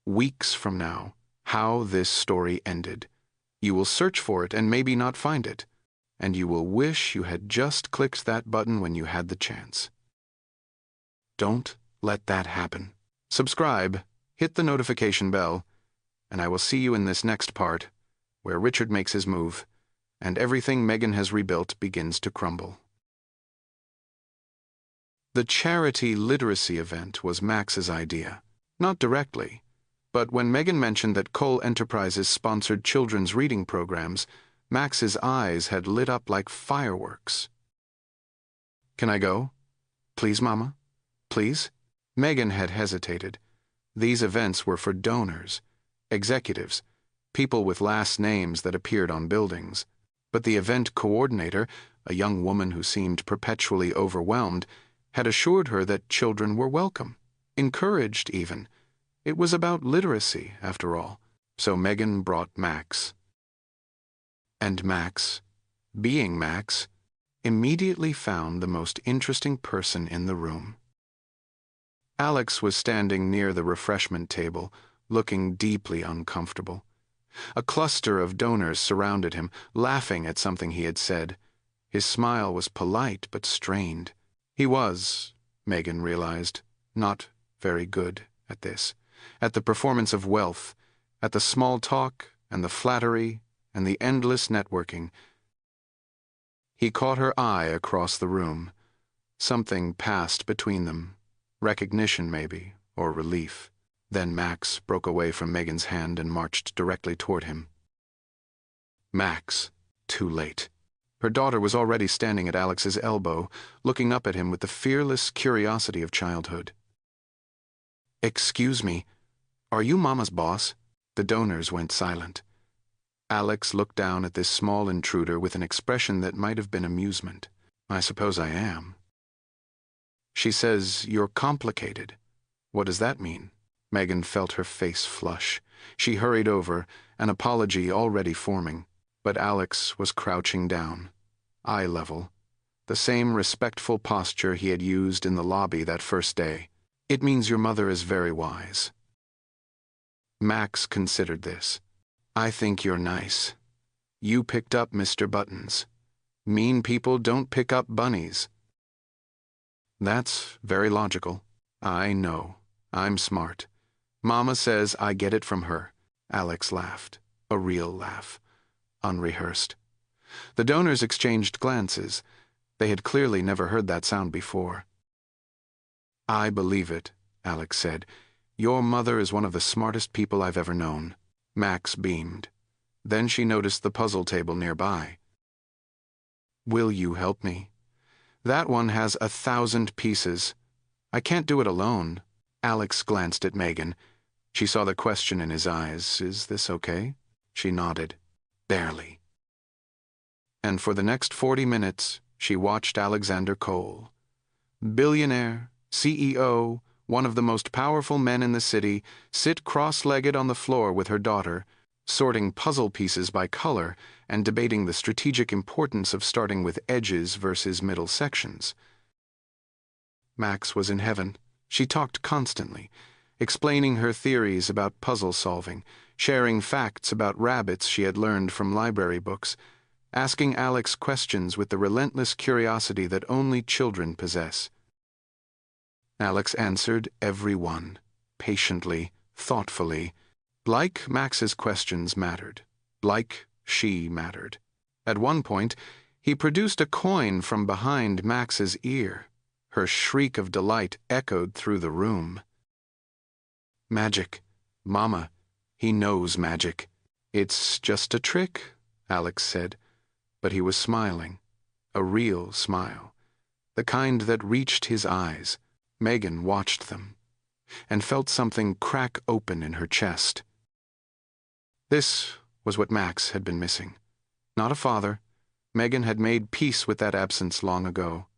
weeks from now, how this story ended. You will search for it and maybe not find it, and you will wish you had just clicked that button when you had the chance. Don't let that happen. Subscribe, hit the notification bell, and I will see you in this next part, where Richard makes his move, and everything Megan has rebuilt begins to crumble. The charity literacy event was Max's idea. Not directly, but when Megan mentioned that Cole Enterprises sponsored children's reading programs, Max's eyes had lit up like fireworks. "Can I go? Please, Mama? Please?" Megan had hesitated. These events were for donors, executives, people with last names that appeared on buildings. But the event coordinator, a young woman who seemed perpetually overwhelmed, had assured her that children were welcome, encouraged even. It was about literacy, after all. So Megan brought Max. And Max, being Max, immediately found the most interesting person in the room. Alex was standing near the refreshment table, looking deeply uncomfortable. A cluster of donors surrounded him, laughing at something he had said. His smile was polite but strained. He was, Megan realized, not very good at this, at the performance of wealth, at the small talk and the flattery and the endless networking. He caught her eye across the room. Something passed between them. Recognition, maybe, or relief. Then Max broke away from Megan's hand and marched directly toward him. Max. Too late. Her daughter was already standing at Alex's elbow, looking up at him with the fearless curiosity of childhood. "Excuse me, are you Mama's boss?" The donors went silent. Alex looked down at this small intruder with an expression that might have been amusement. "I suppose I am." "She says you're complicated. What does that mean?" Megan felt her face flush. She hurried over, an apology already forming, but Alex was crouching down, eye level, the same respectful posture he had used in the lobby that first day. "It means your mother is very wise." Max considered this. "I think you're nice. You picked up Mr. Buttons. Mean people don't pick up bunnies." "That's very logical. I know. I'm smart. Mama says I get it from her." Alex laughed, a real laugh, unrehearsed. The donors exchanged glances. They had clearly never heard that sound before. "I believe it," Alex said. "Your mother is one of the smartest people I've ever known." Max beamed. Then she noticed the puzzle table nearby. "Will you help me? That one has 1,000 pieces. I can't do it alone." Alex glanced at Megan. She saw the question in his eyes. "Is this okay?" She nodded. "Barely." And for the next 40 minutes, she watched Alexander Cole, billionaire, CEO, one of the most powerful men in the city, sit cross-legged on the floor with her daughter, sorting puzzle pieces by color and debating the strategic importance of starting with edges versus middle sections. Max was in heaven. She talked constantly, explaining her theories about puzzle solving, sharing facts about rabbits she had learned from library books, asking Alex questions with the relentless curiosity that only children possess. Alex answered every one, patiently, thoughtfully, like Max's questions mattered, like she mattered. At one point, he produced a coin from behind Max's ear. Her shriek of delight echoed through the room. "Magic. Mama, he knows magic." "It's just a trick," Alex said, but he was smiling, a real smile, the kind that reached his eyes. Megan watched them, and felt something crack open in her chest. This was what Max had been missing. Not a father. Megan had made peace with that absence long ago.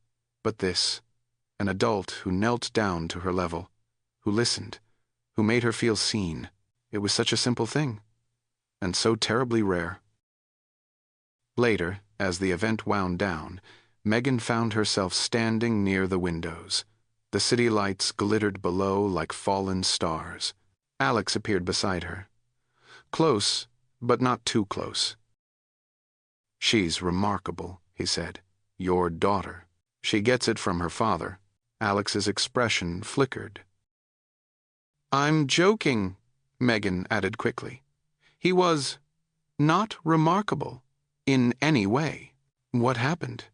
But this, an adult who knelt down to her level, who listened, who made her feel seen. It was such a simple thing, and so terribly rare. Later, as the event wound down, Megan found herself standing near the windows. The city lights glittered below like fallen stars. Alex appeared beside her. Close, but not too close. "She's remarkable," he said. "Your daughter. She gets it from her father." Alex's expression flickered. "I'm joking," Megan added quickly. "He was not remarkable in any way." "What happened,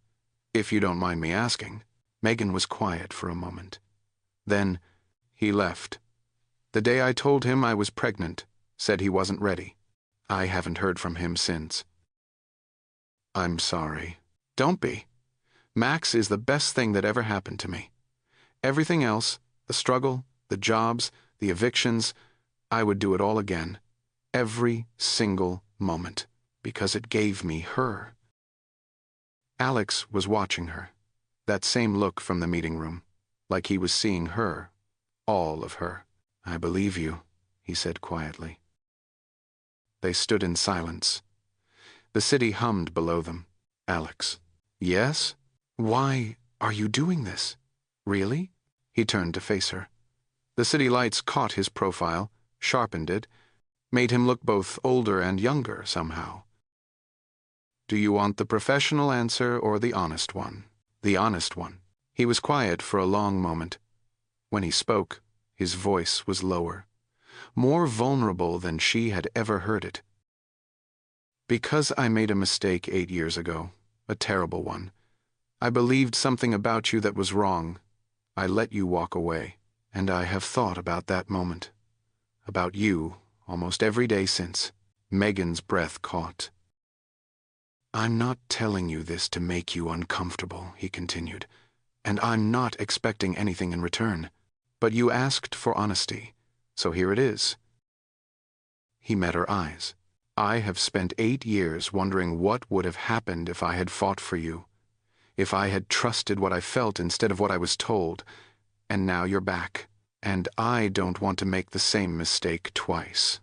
if you don't mind me asking?" Megan was quiet for a moment. Then, "He left. The day I told him I was pregnant, said he wasn't ready. I haven't heard from him since." "I'm sorry." "Don't be. Max is the best thing that ever happened to me. Everything else, the struggle, the jobs, the evictions, I would do it all again. Every single moment, because it gave me her." Alex was watching her, that same look from the meeting room, like he was seeing her, all of her. "I believe you," he said quietly. They stood in silence. The city hummed below them. "Alex." "Yes? Why are you doing this? Really?" He turned to face her. The city lights caught his profile, sharpened it, made him look both older and younger somehow. "Do you want the professional answer or the honest one?" "The honest one." He was quiet for a long moment. When he spoke, his voice was lower, more vulnerable than she had ever heard it. "Because I made a mistake 8 years ago, a terrible one. I believed something about you that was wrong. I let you walk away, and I have thought about that moment. About you almost every day since." Megan's breath caught. "I'm not telling you this to make you uncomfortable," he continued, "and I'm not expecting anything in return. But you asked for honesty, so here it is." He met her eyes. "I have spent 8 years wondering what would have happened if I had fought for you, if I had trusted what I felt instead of what I was told, and now you're back, and I don't want to make the same mistake twice."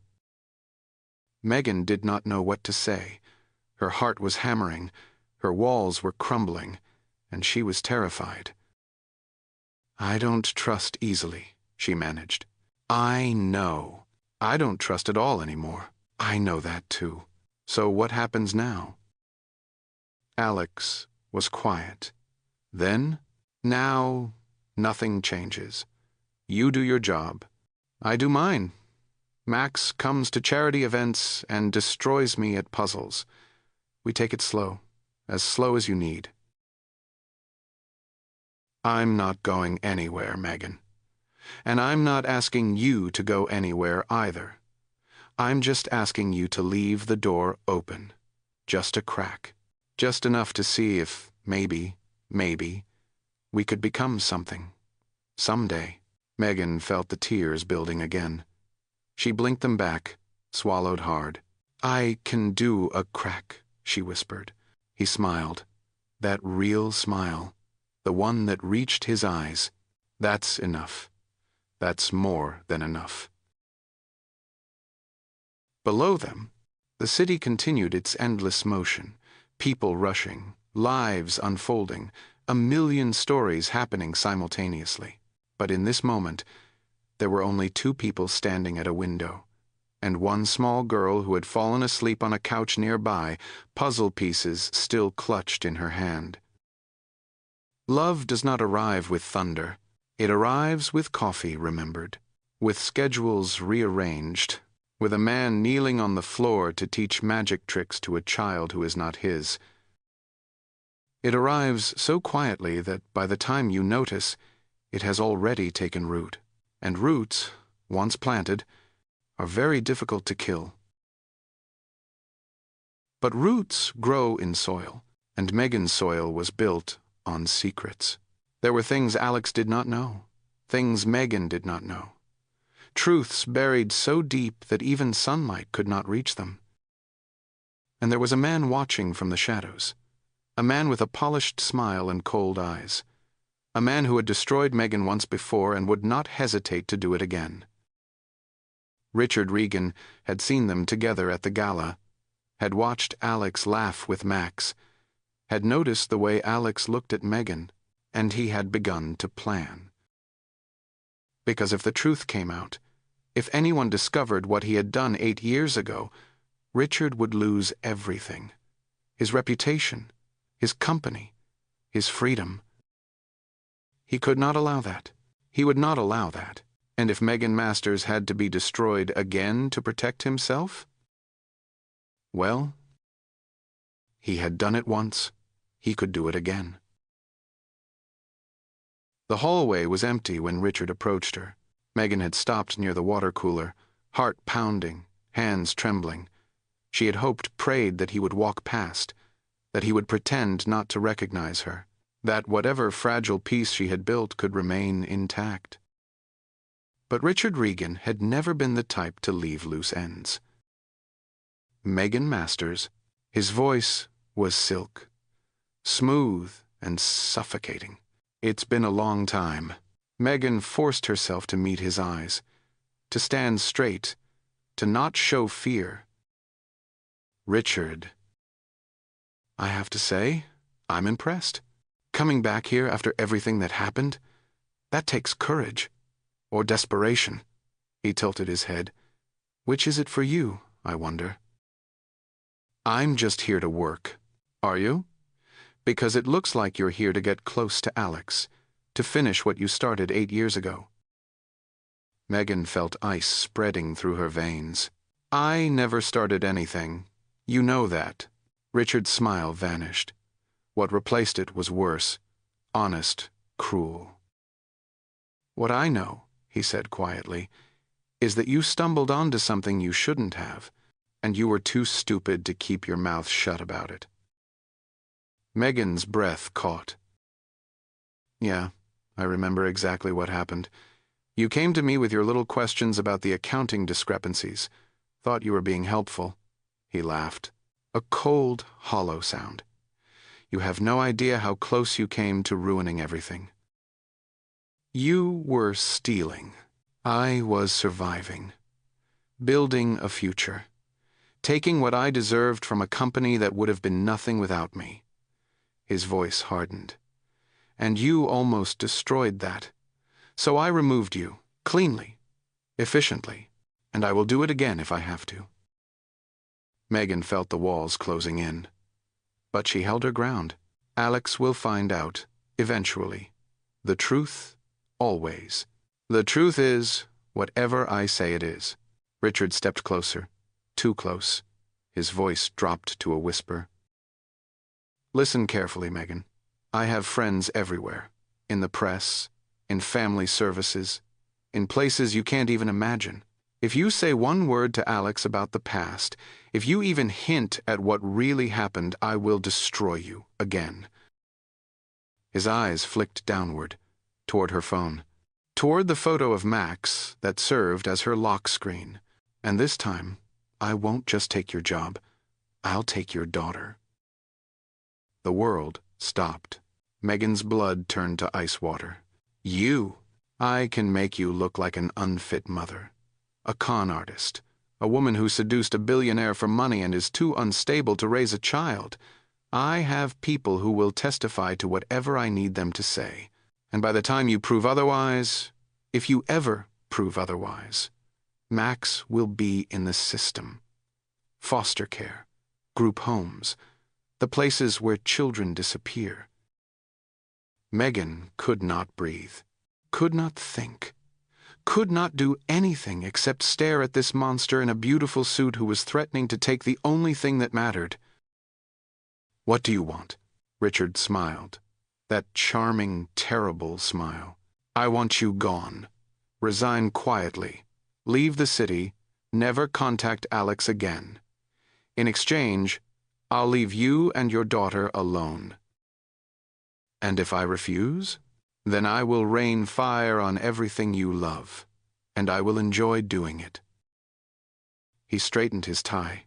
Megan did not know what to say. Her heart was hammering, her walls were crumbling, and she was terrified. "I don't trust easily," she managed. "I know. I don't trust at all anymore. I know that too. So what happens now?" Alex was quiet. Then, "Now, nothing changes. You do your job. I do mine. Max comes to charity events and destroys me at puzzles. We take it slow as you need." "I'm not going anywhere, Megan. And I'm not asking you to go anywhere either. I'm just asking you to leave the door open. Just a crack. Just enough to see if maybe, we could become something. Someday." Megan felt the tears building again. She blinked them back, swallowed hard. "I can do a crack," she whispered. He smiled. That real smile, the one that reached his eyes. "That's enough. That's more than enough." Below them, the city continued its endless motion, people rushing, lives unfolding, a million stories happening simultaneously. But in this moment, there were only 2 people standing at a window, and one small girl who had fallen asleep on a couch nearby, puzzle pieces still clutched in her hand. Love does not arrive with thunder. It arrives with coffee remembered, with schedules rearranged, with a man kneeling on the floor to teach magic tricks to a child who is not his. It arrives so quietly that by the time you notice, it has already taken root, and roots, once planted, are very difficult to kill. But roots grow in soil, and Megan's soil was built on secrets. There were things Alex did not know, things Megan did not know, truths buried so deep that even sunlight could not reach them. And there was a man watching from the shadows, a man with a polished smile and cold eyes, a man who had destroyed Megan once before and would not hesitate to do it again. Richard Regan had seen them together at the Gala, had watched Alex laugh with Max, had noticed the way Alex looked at Megan, and he had begun to plan. Because if the truth came out, if anyone discovered what he had done 8 years ago, Richard would lose everything. His reputation, his company, his freedom. He could not allow that. He would not allow that. And if Megan Masters had to be destroyed again to protect himself? Well, he had done it once. He could do it again. The hallway was empty when Richard approached her. Megan had stopped near the water cooler, heart pounding, hands trembling. She had hoped, prayed that he would walk past, that he would pretend not to recognize her, that whatever fragile piece she had built could remain intact. But Richard Regan had never been the type to leave loose ends. Megan Masters, his voice was silk, smooth and suffocating. "It's been a long time." Megan forced herself to meet his eyes, to stand straight, to not show fear. "Richard, I have to say, I'm impressed. Coming back here after everything that happened, that takes courage. Or desperation." He tilted his head. "Which is it for you, I wonder?" "I'm just here to work." "Are you?" "Because it looks like you're here to get close to Alex, to finish what you started 8 years ago." Megan felt ice spreading through her veins. "I never started anything. You know that." Richard's smile vanished. What replaced it was worse, honest, cruel. "What I know," he said quietly, "is that you stumbled onto something you shouldn't have, and you were too stupid to keep your mouth shut about it." Megan's breath caught. "Yeah, I remember exactly what happened. You came to me with your little questions about the accounting discrepancies. Thought you were being helpful." He laughed. A cold, hollow sound. "You have no idea how close you came to ruining everything. You were stealing. I was surviving. Building a future. Taking what I deserved from a company that would have been nothing without me." His voice hardened. "And you almost destroyed that. So I removed you, cleanly, efficiently, and I will do it again if I have to." Megan felt the walls closing in. But she held her ground. "Alex will find out, eventually. The truth, always. The truth is, whatever I say it is." Richard stepped closer, too close. His voice dropped to a whisper. "Listen carefully, Megan. I have friends everywhere, in the press, in family services, in places you can't even imagine. If you say one word to Alex about the past, if you even hint at what really happened, I will destroy you again." His eyes flicked downward, toward her phone, toward the photo of Max that served as her lock screen. "And this time, I won't just take your job. I'll take your daughter." The world stopped. Megan's blood turned to ice water. "You! I can make you look like an unfit mother. A con artist. A woman who seduced a billionaire for money and is too unstable to raise a child. I have people who will testify to whatever I need them to say. And by the time you prove otherwise, if you ever prove otherwise, Max will be in the system. Foster care, group homes, the places where children disappear." Megan could not breathe, could not think, could not do anything except stare at this monster in a beautiful suit who was threatening to take the only thing that mattered. "What do you want?" Richard smiled. That charming, terrible smile. "I want you gone. Resign quietly. Leave the city. Never contact Alex again. In exchange, I'll leave you and your daughter alone." "And if I refuse? Then I will rain fire on everything you love, and I will enjoy doing it." He straightened his tie,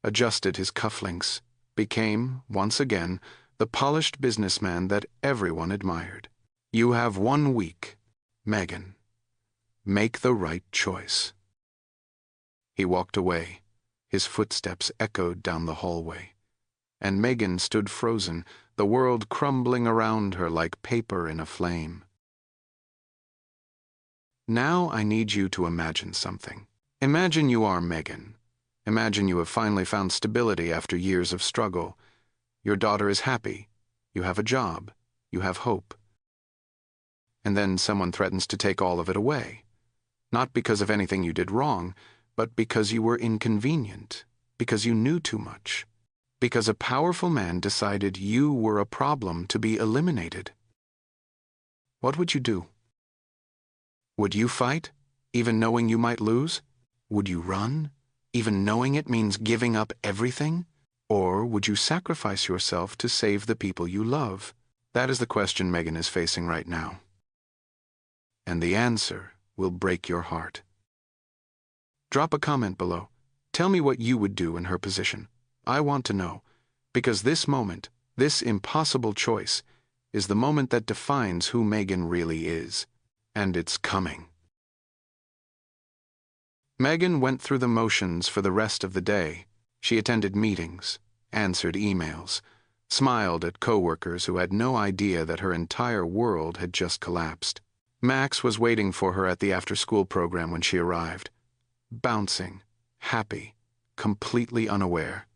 adjusted his cufflinks, became, once again, the polished businessman that everyone admired. "You have 1 week, Megan. Make the right choice." He walked away. His footsteps echoed down the hallway. And Megan stood frozen, the world crumbling around her like paper in a flame. Now I need you to imagine something. Imagine you are Megan. Imagine you have finally found stability after years of struggle. Your daughter is happy. You have a job. You have hope. And then someone threatens to take all of it away. Not because of anything you did wrong, but because you were inconvenient, because you knew too much, because a powerful man decided you were a problem to be eliminated. What would you do? Would you fight, even knowing you might lose? Would you run, even knowing it means giving up everything? Or would you sacrifice yourself to save the people you love? That is the question Megan is facing right now. And the answer will break your heart. Drop a comment below. Tell me what you would do in her position. I want to know, because this moment, this impossible choice, is the moment that defines who Megan really is. And it's coming. Megan went through the motions for the rest of the day. She attended meetings, answered emails, smiled at coworkers who had no idea that her entire world had just collapsed. Max was waiting for her at the after-school program when she arrived, bouncing, happy, completely unaware.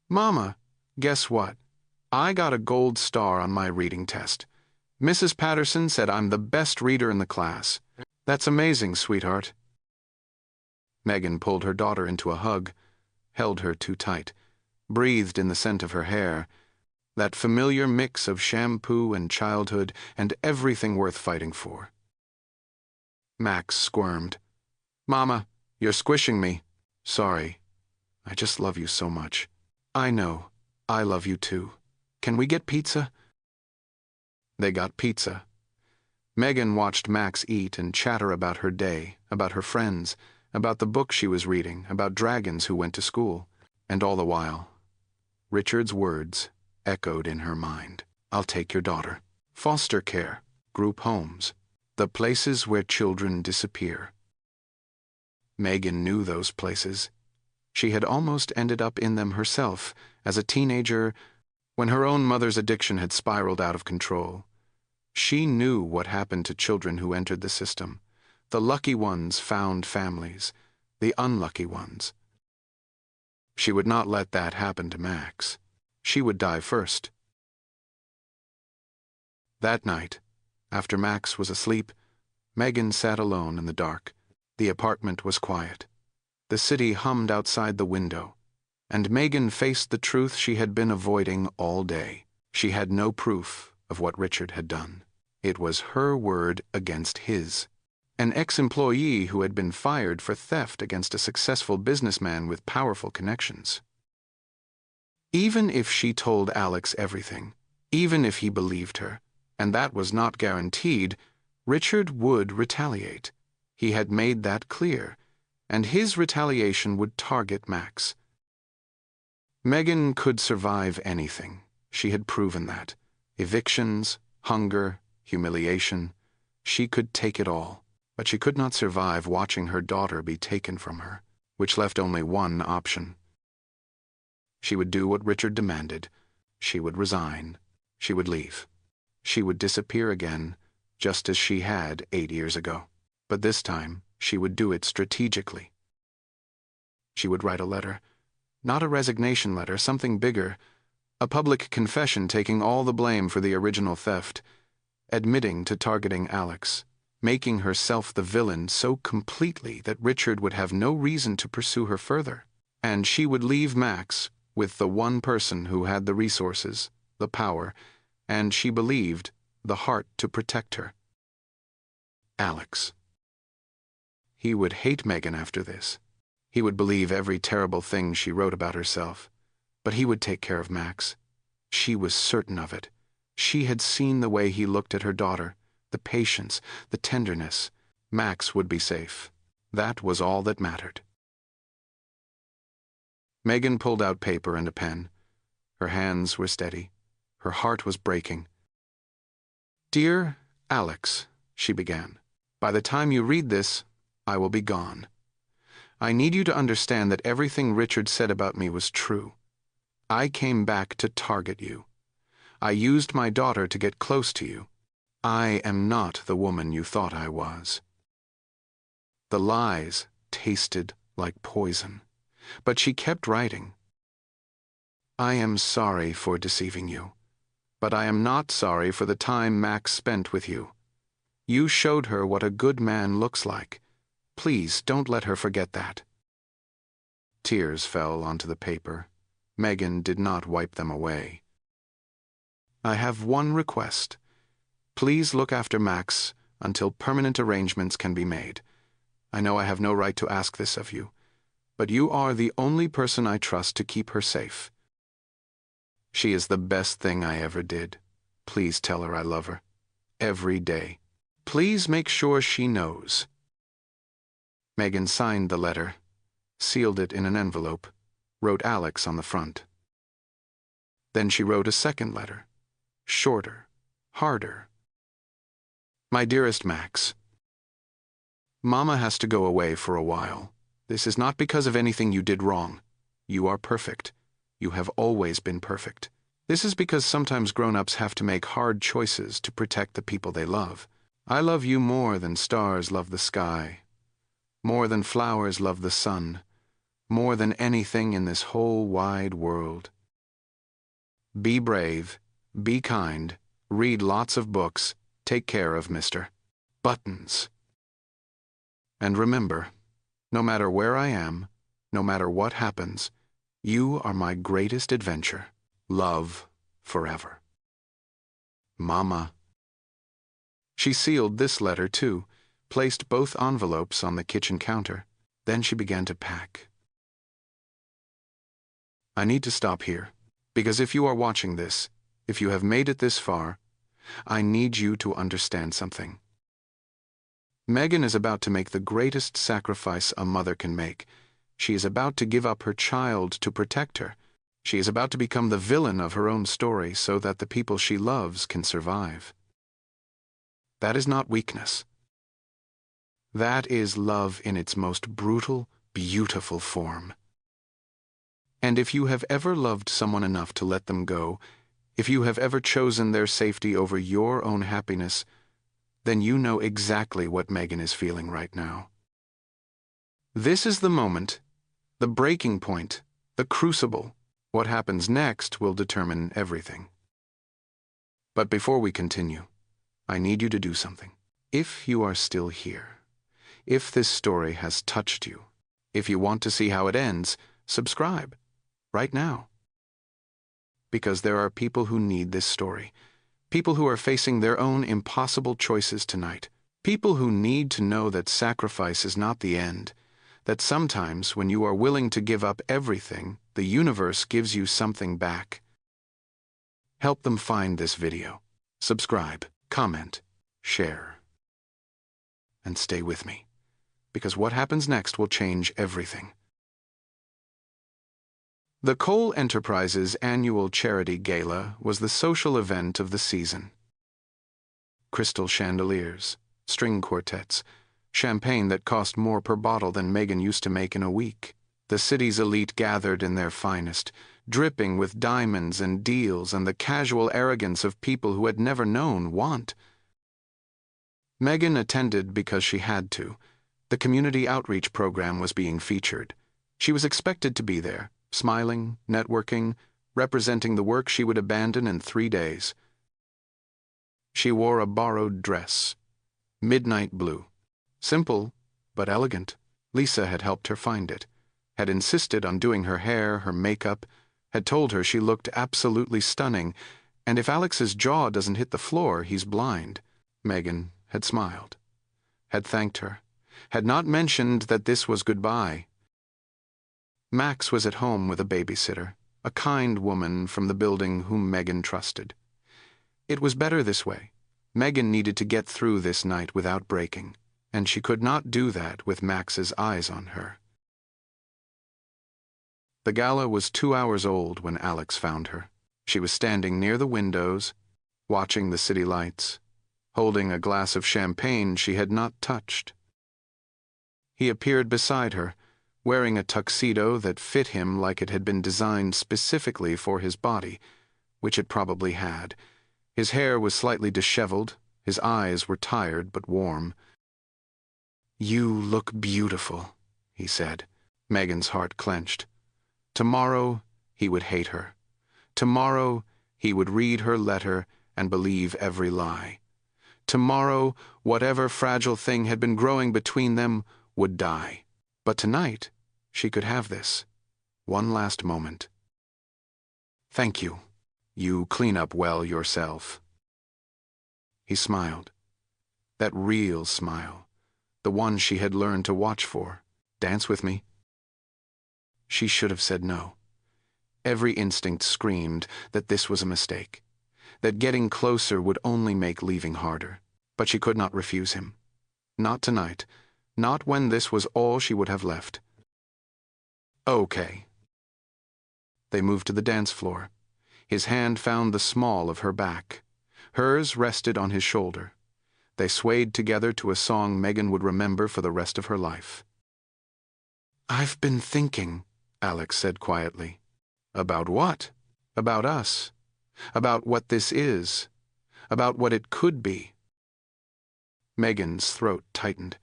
"Mama, guess what? I got a gold star on my reading test. Mrs. Patterson said I'm the best reader in the class. That's amazing, sweetheart." Megan pulled her daughter into a hug, held her too tight, breathed in the scent of her hair. That familiar mix of shampoo and childhood and everything worth fighting for. Max squirmed. "Mama, you're squishing me." "Sorry. I just love you so much." "I know. I love you too. Can we get pizza?" They got pizza. Megan watched Max eat and chatter about her day, about her friends, about the book she was reading, about dragons who went to school. And all the while, Richard's words echoed in her mind. "I'll take your daughter." Foster care, group homes, the places where children disappear. Megan knew those places. She had almost ended up in them herself, as a teenager, when her own mother's addiction had spiraled out of control. She knew what happened to children who entered the system. The lucky ones found families, the unlucky ones. She would not let that happen to Max. She would die first. That night, after Max was asleep, Megan sat alone in the dark. The apartment was quiet. The city hummed outside the window, and Megan faced the truth she had been avoiding all day. She had no proof of what Richard had done. It was her word against his. An ex-employee who had been fired for theft against a successful businessman with powerful connections. Even if she told Alex everything, even if he believed her, and that was not guaranteed, Richard would retaliate. He had made that clear, and his retaliation would target Max. Megan could survive anything. She had proven that. Evictions, hunger, humiliation. She could take it all. But she could not survive watching her daughter be taken from her, which left only one option. She would do what Richard demanded. She would resign. She would leave. She would disappear again, just as she had 8 years ago. But this time, she would do it strategically. She would write a letter. Not a resignation letter, something bigger. A public confession taking all the blame for the original theft. Admitting to targeting Alex. Making herself the villain so completely that Richard would have no reason to pursue her further. And she would leave Max with the one person who had the resources, the power, and she believed, the heart to protect her. Alex. He would hate Megan after this. He would believe every terrible thing she wrote about herself. But he would take care of Max. She was certain of it. She had seen the way he looked at her daughter. The patience, the tenderness. Max would be safe. That was all that mattered. Megan pulled out paper and a pen. Her hands were steady. Her heart was breaking. "Dear Alex," she began, "by the time you read this, I will be gone. I need you to understand that everything Richard said about me was true. I came back to target you. I used my daughter to get close to you. I am not the woman you thought I was." The lies tasted like poison, but she kept writing. "I am sorry for deceiving you, but I am not sorry for the time Max spent with you. You showed her what a good man looks like. Please don't let her forget that." Tears fell onto the paper. Megan did not wipe them away. "I have one request. Please look after Max until permanent arrangements can be made. I know I have no right to ask this of you, but you are the only person I trust to keep her safe. She is the best thing I ever did. Please tell her I love her. Every day. Please make sure she knows." Megan signed the letter, sealed it in an envelope, wrote Alex on the front. Then she wrote a second letter, shorter, harder. "My dearest Max, Mama has to go away for a while. This is not because of anything you did wrong. You are perfect. You have always been perfect. This is because sometimes grown-ups have to make hard choices to protect the people they love. I love you more than stars love the sky, more than flowers love the sun, more than anything in this whole wide world. Be brave, be kind, read lots of books, take care of Mr. Buttons. And remember, no matter where I am, no matter what happens, you are my greatest adventure. Love, forever. Mama. She sealed this letter, too, placed both envelopes on the kitchen counter. Then she began to pack. I need to stop here, because if you are watching this, if you have made it this far, I need you to understand something. Megan is about to make the greatest sacrifice a mother can make. She is about to give up her child to protect her. She is about to become the villain of her own story so that the people she loves can survive. That is not weakness. That is love in its most brutal, beautiful form. And if you have ever loved someone enough to let them go, if you have ever chosen their safety over your own happiness, then you know exactly what Megan is feeling right now. This is the moment, the breaking point, the crucible. What happens next will determine everything. But before we continue, I need you to do something. If you are still here, if this story has touched you, if you want to see how it ends, subscribe right now. Because there are people who need this story, people who are facing their own impossible choices tonight, people who need to know that sacrifice is not the end, that sometimes when you are willing to give up everything, the universe gives you something back. Help them find this video. Subscribe, comment, share. And stay with me, because what happens next will change everything. The Cole Enterprises annual charity gala was the social event of the season. Crystal chandeliers, string quartets, champagne that cost more per bottle than Megan used to make in a week. The city's elite gathered in their finest, dripping with diamonds and deals and the casual arrogance of people who had never known want. Megan attended because she had to. The community outreach program was being featured. She was expected to be there, smiling, networking, representing the work she would abandon in 3 days. She wore a borrowed dress, midnight blue. Simple, but elegant. Lisa had helped her find it, had insisted on doing her hair, her makeup, had told her she looked absolutely stunning, and if Alex's jaw doesn't hit the floor, he's blind. Megan had smiled, had thanked her, had not mentioned that this was goodbye. Max was at home with a babysitter, a kind woman from the building whom Megan trusted. It was better this way. Megan needed to get through this night without breaking, and she could not do that with Max's eyes on her. The gala was 2 hours old when Alex found her. She was standing near the windows, watching the city lights, holding a glass of champagne she had not touched. He appeared beside her, wearing a tuxedo that fit him like it had been designed specifically for his body, which it probably had. His hair was slightly disheveled, his eyes were tired but warm. "You look beautiful," he said. Megan's heart clenched. Tomorrow he would hate her. Tomorrow he would read her letter and believe every lie. Tomorrow whatever fragile thing had been growing between them would die. But tonight she could have this. One last moment. "Thank you. You clean up well yourself." He smiled. That real smile. The one she had learned to watch for. "Dance with me." She should have said no. Every instinct screamed that this was a mistake, that getting closer would only make leaving harder. But she could not refuse him. Not tonight. Not when this was all she would have left. "Okay." They moved to the dance floor. His hand found the small of her back. Hers rested on his shoulder. They swayed together to a song Megan would remember for the rest of her life. "I've been thinking," Alex said quietly. "About what?" "About us. About what this is. About what it could be." Megan's throat tightened.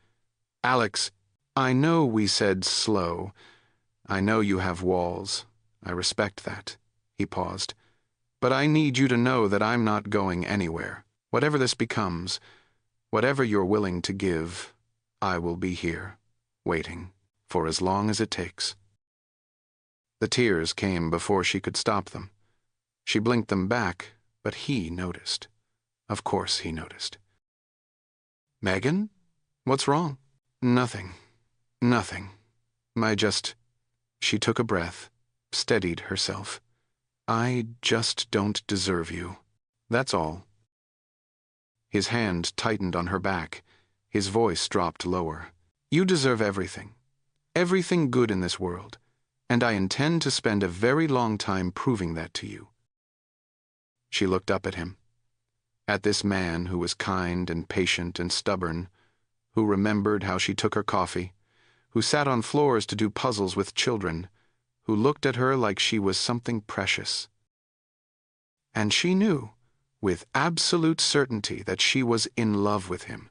"Alex, I know we said slow. I know you have walls. I respect that." He paused. "But I need you to know that I'm not going anywhere. Whatever this becomes, whatever you're willing to give, I will be here, waiting, for as long as it takes." The tears came before she could stop them. She blinked them back, but he noticed. Of course he noticed. "Megan? What's wrong?" "Nothing. Nothing. She took a breath, steadied herself. "I just don't deserve you. That's all." His hand tightened on her back. His voice dropped lower. "You deserve everything. Everything good in this world. And I intend to spend a very long time proving that to you." She looked up at him. At this man who was kind and patient and stubborn, who remembered how she took her coffee, who sat on floors to do puzzles with children, who looked at her like she was something precious. And she knew, with absolute certainty, that she was in love with him.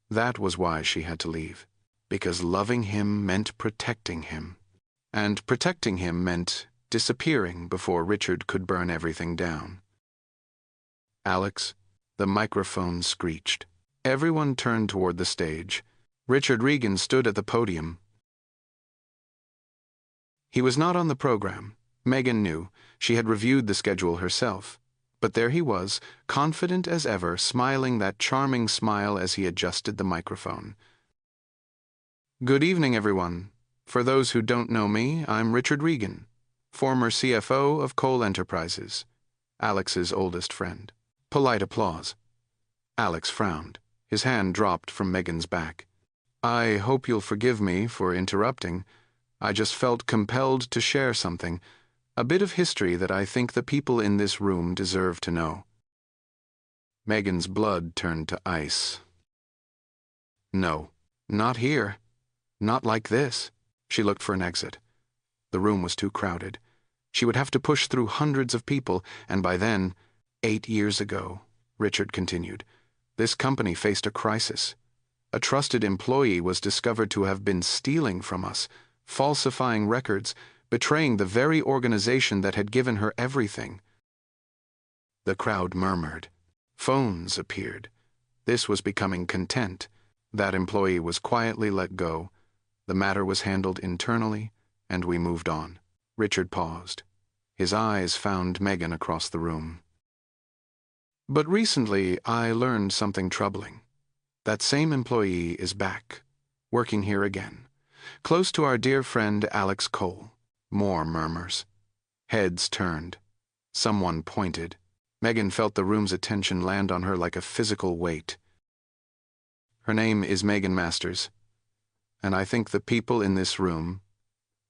That was why she had to leave, because loving him meant protecting him. And protecting him meant disappearing before Richard could burn everything down. "Alex," the microphone screeched. Everyone turned toward the stage. Richard Regan stood at the podium. He was not on the program. Megan knew. She had reviewed the schedule herself. But there he was, confident as ever, smiling that charming smile as he adjusted the microphone. "Good evening, everyone. For those who don't know me, I'm Richard Regan, former CFO of Cole Enterprises, Alex's oldest friend." Polite applause. Alex frowned. His hand dropped from Megan's back. "I hope you'll forgive me for interrupting. I just felt compelled to share something, a bit of history that I think the people in this room deserve to know." Megan's blood turned to ice. "No, not here. Not like this." She looked for an exit. The room was too crowded. She would have to push through hundreds of people, and by then, 8 years ago, Richard continued, this company faced a crisis. A trusted employee was discovered to have been stealing from us, falsifying records, betraying the very organization that had given her everything. The crowd murmured. Phones appeared. This was becoming content. That employee was quietly let go. The matter was handled internally, and we moved on. Richard paused. His eyes found Megan across the room. "But recently I learned something troubling. That same employee is back, working here again, close to our dear friend Alex Cole." More murmurs. Heads turned. Someone pointed. Megan felt the room's attention land on her like a physical weight. "Her name is Megan Masters, and I think the people in this room,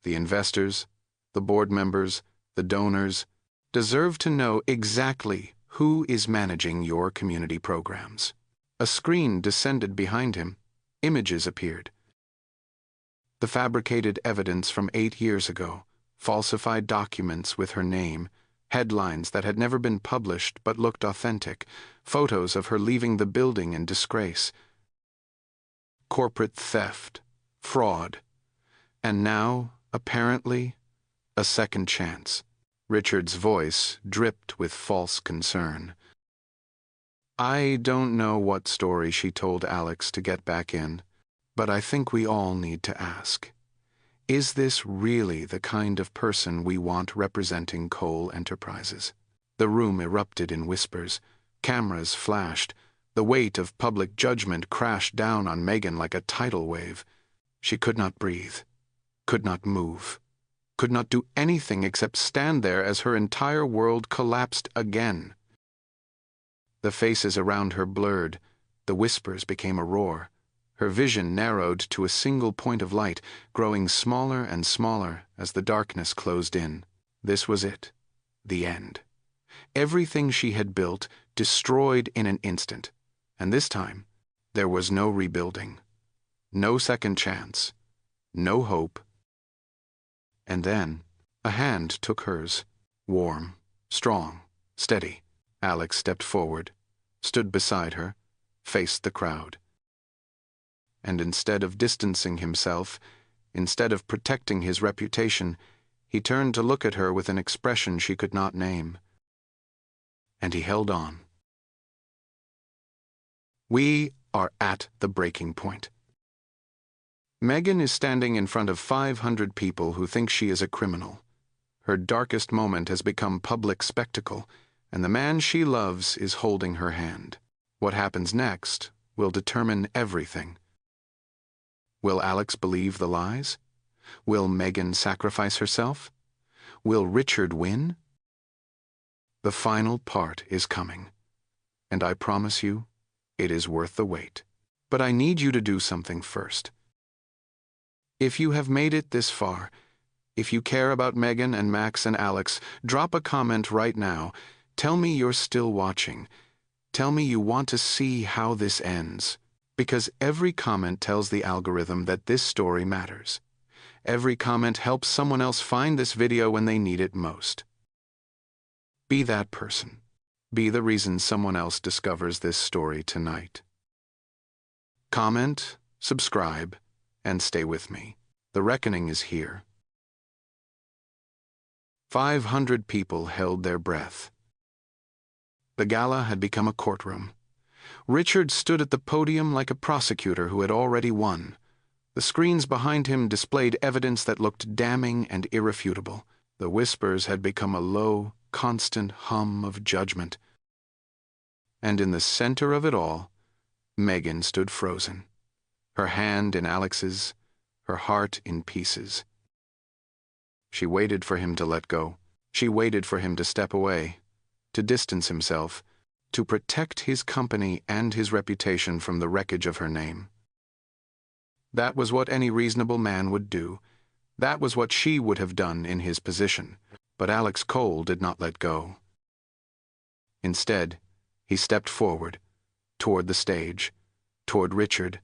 the investors, the board members, the donors, deserve to know exactly who is managing your community programs." A screen descended behind him. Images appeared. The fabricated evidence from 8 years ago, falsified documents with her name, headlines that had never been published but looked authentic, photos of her leaving the building in disgrace. Corporate theft, fraud, and now, apparently, a second chance. Richard's voice dripped with false concern. "I don't know what story she told Alex to get back in, but I think we all need to ask. Is this really the kind of person we want representing Cole Enterprises?" The room erupted in whispers. Cameras flashed. The weight of public judgment crashed down on Megan like a tidal wave. She could not breathe, could not move, could not do anything except stand there as her entire world collapsed again. The faces around her blurred. The whispers became a roar. Her vision narrowed to a single point of light, growing smaller and smaller as the darkness closed in. This was it. The end. Everything she had built destroyed in an instant. And this time, there was no rebuilding. No second chance. No hope. And then, a hand took hers. Warm, strong, steady. Alex stepped forward, stood beside her, faced the crowd. And instead of distancing himself, instead of protecting his reputation, he turned to look at her with an expression she could not name. And he held on. We are at the breaking point. Megan is standing in front of 500 people who think she is a criminal. Her darkest moment has become public spectacle, and the man she loves is holding her hand. What happens next will determine everything. Will Alex believe the lies? Will Megan sacrifice herself? Will Richard win? The final part is coming, and I promise you, it is worth the wait. But I need you to do something first. If you have made it this far, if you care about Megan and Max and Alex, drop a comment right now. Tell me you're still watching. Tell me you want to see how this ends. Because every comment tells the algorithm that this story matters. Every comment helps someone else find this video when they need it most. Be that person. Be the reason someone else discovers this story tonight. Comment, subscribe, and stay with me. The reckoning is here. 500 people held their breath. The gala had become a courtroom. Richard stood at the podium like a prosecutor who had already won. The screens behind him displayed evidence that looked damning and irrefutable. The whispers had become a low, constant hum of judgment. And in the center of it all, Megan stood frozen, her hand in Alex's, her heart in pieces. She waited for him to let go. She waited for him to step away, to distance himself, to protect his company and his reputation from the wreckage of her name. That was what any reasonable man would do. That was what she would have done in his position. But Alex Cole did not let go. Instead, he stepped forward, toward the stage, toward Richard,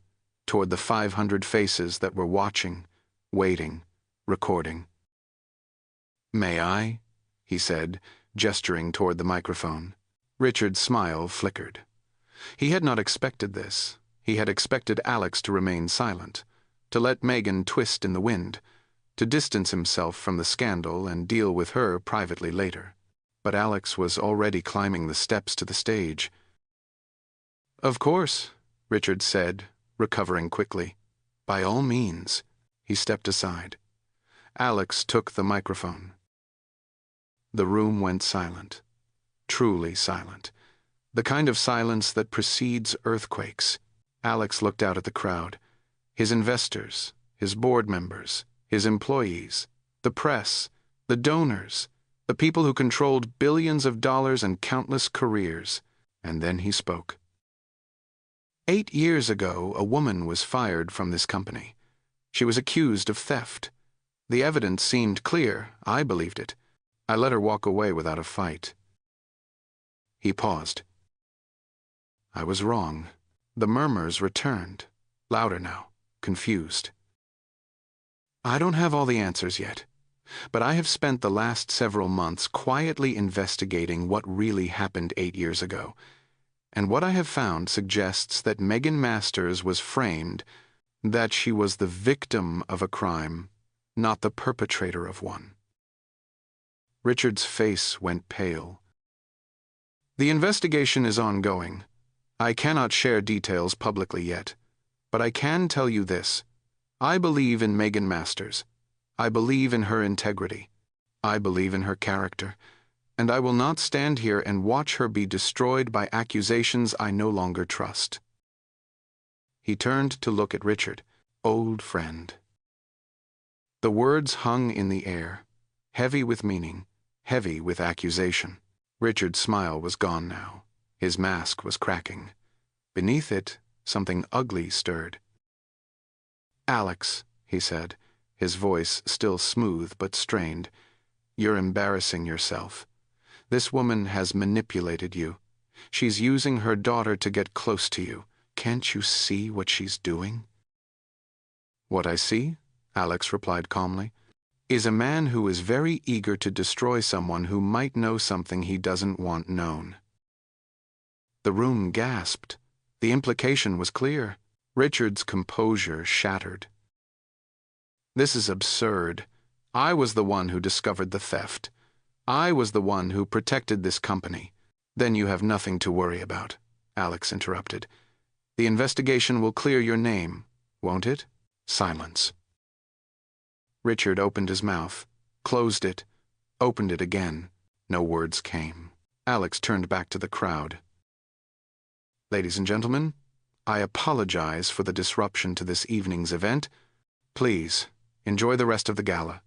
toward the 500 faces that were watching, waiting, recording. "May I?" he said, gesturing toward the microphone. Richard's smile flickered. He had not expected this. He had expected Alex to remain silent, to let Megan twist in the wind, to distance himself from the scandal and deal with her privately later. But Alex was already climbing the steps to the stage. "Of course," Richard said, recovering quickly. "By all means." He stepped aside. Alex took the microphone. The room went silent, truly silent, the kind of silence that precedes earthquakes. Alex looked out at the crowd, his investors, his board members, his employees, the press, the donors, the people who controlled billions of dollars and countless careers. And then he spoke. 8 years ago, a woman was fired from this company. She was accused of theft. The evidence seemed clear. I believed it. I let her walk away without a fight. He paused. I was wrong. The murmurs returned, louder now, confused. I don't have all the answers yet, but I have spent the last several months quietly investigating what really happened 8 years ago, and what I have found suggests that Megan Masters was framed, that she was the victim of a crime, not the perpetrator of one. Richard's face went pale. The investigation is ongoing. I cannot share details publicly yet, but I can tell you this. I believe in Megan Masters. I believe in her integrity. I believe in her character, and I will not stand here and watch her be destroyed by accusations I no longer trust. He turned to look at Richard, old friend. The words hung in the air, heavy with meaning, heavy with accusation. Richard's smile was gone now. His mask was cracking. Beneath it, something ugly stirred. Alex, he said, his voice still smooth but strained, you're embarrassing yourself. This woman has manipulated you. She's using her daughter to get close to you. Can't you see what she's doing? What I see, Alex replied calmly, is a man who is very eager to destroy someone who might know something he doesn't want known. The room gasped. The implication was clear. Richard's composure shattered. This is absurd. I was the one who discovered the theft. I was the one who protected this company. Then you have nothing to worry about, Alex interrupted. The investigation will clear your name, won't it? Silence. Richard opened his mouth, closed it, opened it again. No words came. Alex turned back to the crowd. "Ladies and gentlemen, I apologize for the disruption to this evening's event. Please, enjoy the rest of the gala.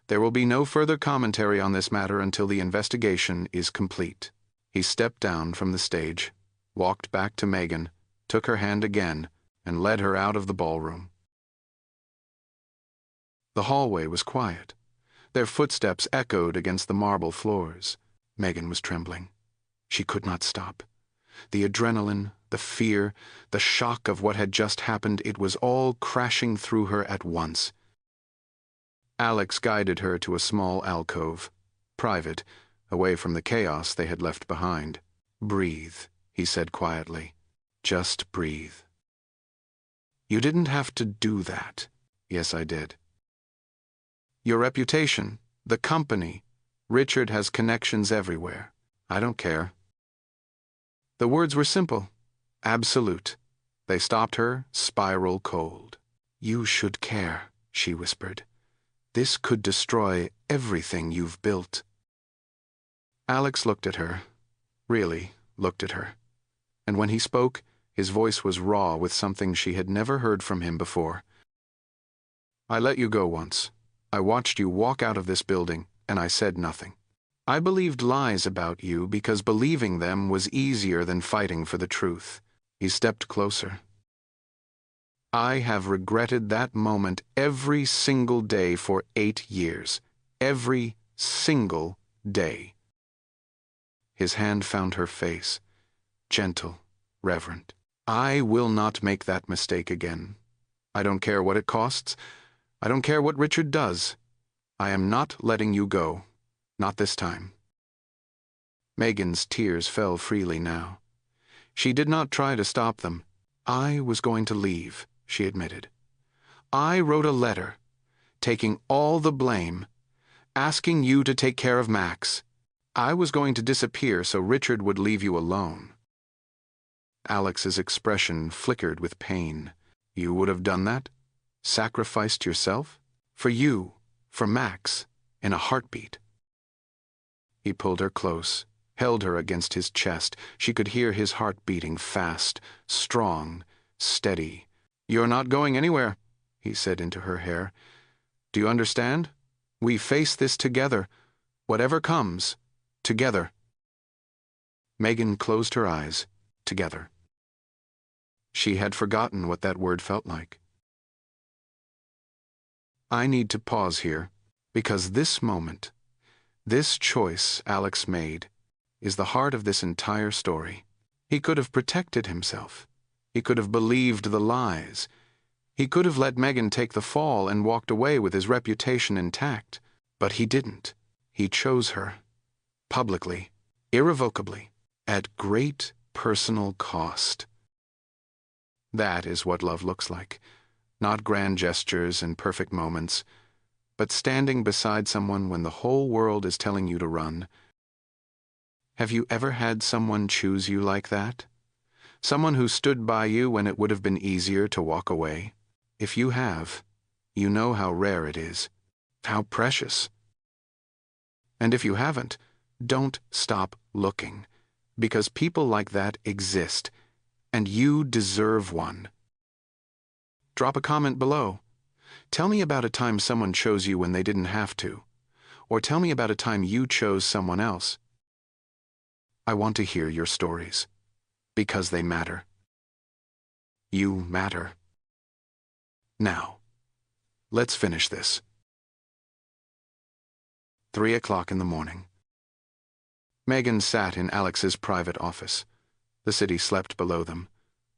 There will be no further commentary on this matter until the investigation is complete." He stepped down from the stage, walked back to Megan, took her hand again, and led her out of the ballroom. The hallway was quiet. Their footsteps echoed against the marble floors. Megan was trembling. She could not stop. The adrenaline, the fear, the shock of what had just happened, it was all crashing through her at once. Alex guided her to a small alcove, private, away from the chaos they had left behind. "Breathe," he said quietly. "Just breathe." "You didn't have to do that." "Yes, I did." "Your reputation, the company. Richard has connections everywhere." "I don't care." The words were simple, absolute. They stopped her, spiral cold. "You should care," she whispered. "This could destroy everything you've built." Alex looked at her, really looked at her, and when he spoke, his voice was raw with something she had never heard from him before. "I let you go once. I watched you walk out of this building, and I said nothing. I believed lies about you because believing them was easier than fighting for the truth." He stepped closer. "I have regretted that moment every single day for 8 years. Every single day." His hand found her face, gentle, reverent. "I will not make that mistake again. I don't care what it costs. I don't care what Richard does. I am not letting you go. Not this time." Megan's tears fell freely now. She did not try to stop them. "I was going to leave," she admitted. "I wrote a letter, taking all the blame, asking you to take care of Max. I was going to disappear so Richard would leave you alone." Alex's expression flickered with pain. "You would have done that? Sacrificed yourself? For you, for Max, in a heartbeat?" He pulled her close, held her against his chest. She could hear his heart beating fast, strong, steady. "You're not going anywhere," he said into her hair. "Do you understand? We face this together. Whatever comes, together." Megan closed her eyes. Together. She had forgotten what that word felt like. I need to pause here, because this moment, this choice Alex made, is the heart of this entire story. He could have protected himself. He could have believed the lies. He could have let Megan take the fall and walked away with his reputation intact. But he didn't. He chose her. Publicly, irrevocably, at great personal cost. That is what love looks like. Not grand gestures and perfect moments, but standing beside someone when the whole world is telling you to run. Have you ever had someone choose you like that? Someone who stood by you when it would have been easier to walk away? If you have, you know how rare it is, how precious. And if you haven't, don't stop looking, because people like that exist, and you deserve one. Drop a comment below. Tell me about a time someone chose you when they didn't have to, or tell me about a time you chose someone else. I want to hear your stories, because they matter. You matter. Now, let's finish this. 3 o'clock in the morning. Megan sat in Alex's private office. The city slept below them.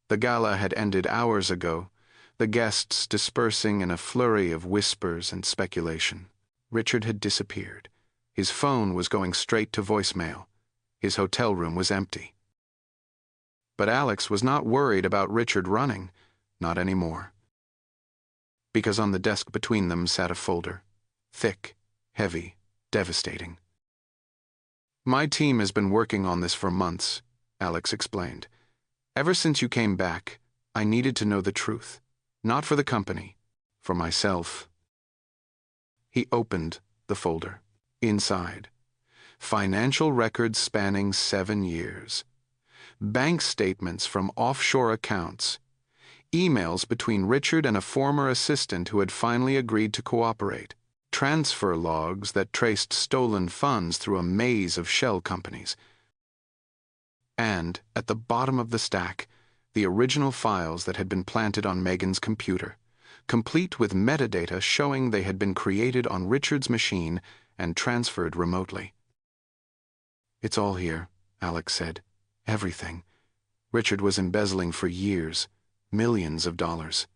The gala had ended hours ago, the guests dispersing in a flurry of whispers and speculation. Richard had disappeared. His phone was going straight to voicemail. His hotel room was empty. But Alex was not worried about Richard running, not anymore. Because on the desk between them sat a folder, thick, heavy, devastating. "My team has been working on this for months," Alex explained. "Ever since you came back, I needed to know the truth. Not for the company, for myself." He opened the folder. Inside, financial records spanning 7 years, bank statements from offshore accounts, emails between Richard and a former assistant who had finally agreed to cooperate, transfer logs that traced stolen funds through a maze of shell companies. And, at the bottom of the stack, the original files that had been planted on Megan's computer, complete with metadata showing they had been created on Richard's machine and transferred remotely. "It's all here," Alex said. "Everything. Richard was embezzling for years, millions of dollars.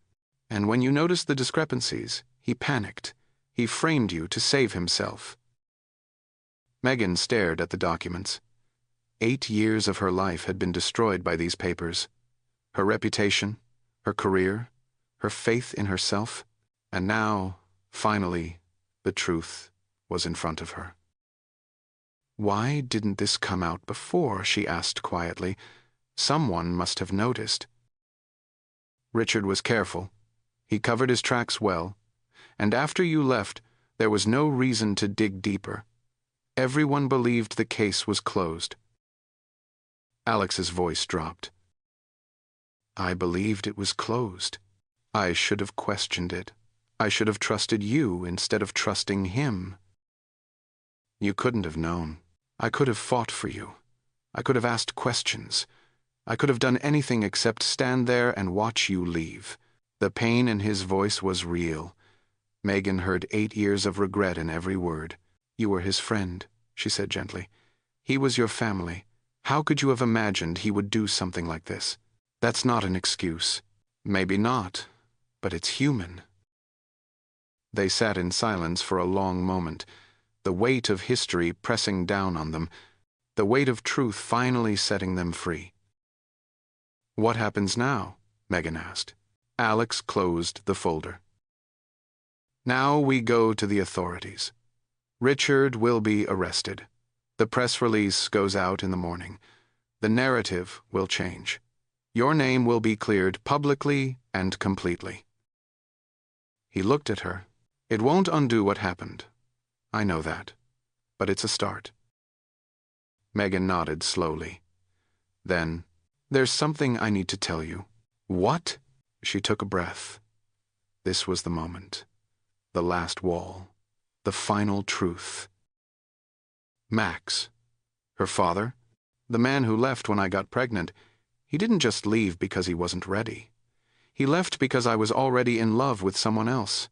And when you noticed the discrepancies, he panicked. He framed you to save himself." Megan stared at the documents. 8 years of her life had been destroyed by these papers. Her reputation, her career, her faith in herself, and now, finally, the truth was in front of her. "Why didn't this come out before?" she asked quietly. "Someone must have noticed." Richard was careful. He covered his tracks well, and after you left, there was no reason to dig deeper. Everyone believed the case was closed. Alex's voice dropped. "I believed it was closed. I should have questioned it. I should have trusted you instead of trusting him. You couldn't have known. I could have fought for you. I could have asked questions. I could have done anything except stand there and watch you leave." The pain in his voice was real. Megan heard 8 years of regret in every word. "You were his friend," she said gently. "He was your family. How could you have imagined he would do something like this? That's not an excuse." "Maybe not, but it's human." They sat in silence for a long moment, the weight of history pressing down on them, the weight of truth finally setting them free. "What happens now?" Megan asked. Alex closed the folder. "Now we go to the authorities. Richard will be arrested. The press release goes out in the morning. The narrative will change. Your name will be cleared publicly and completely." He looked at her. "It won't undo what happened. I know that. But it's a start." Megan nodded slowly. Then, "There's something I need to tell you." "What?" She took a breath. This was the moment. The last wall. The final truth. Max, her father, the man who left when I got pregnant, he didn't just leave because he wasn't ready. He left because I was already in love with someone else.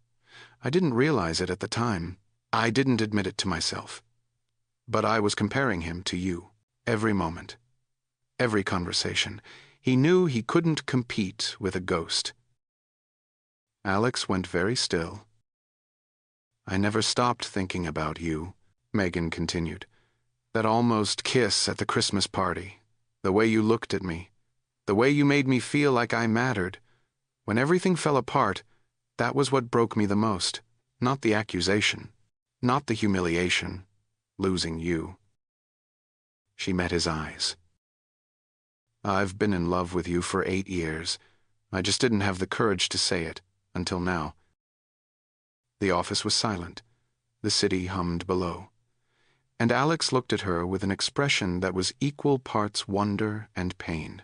I didn't realize it at the time. I didn't admit it to myself. But I was comparing him to you. Every moment. Every conversation. He knew he couldn't compete with a ghost. Alex went very still. "I never stopped thinking about you," Megan continued. "That almost kiss at the Christmas party, the way you looked at me, the way you made me feel like I mattered. When everything fell apart, that was what broke me the most. Not the accusation, not the humiliation, losing you." She met his eyes. "I've been in love with you for 8 years. I just didn't have the courage to say it, until now." The office was silent. The city hummed below. And Alex looked at her with an expression that was equal parts wonder and pain.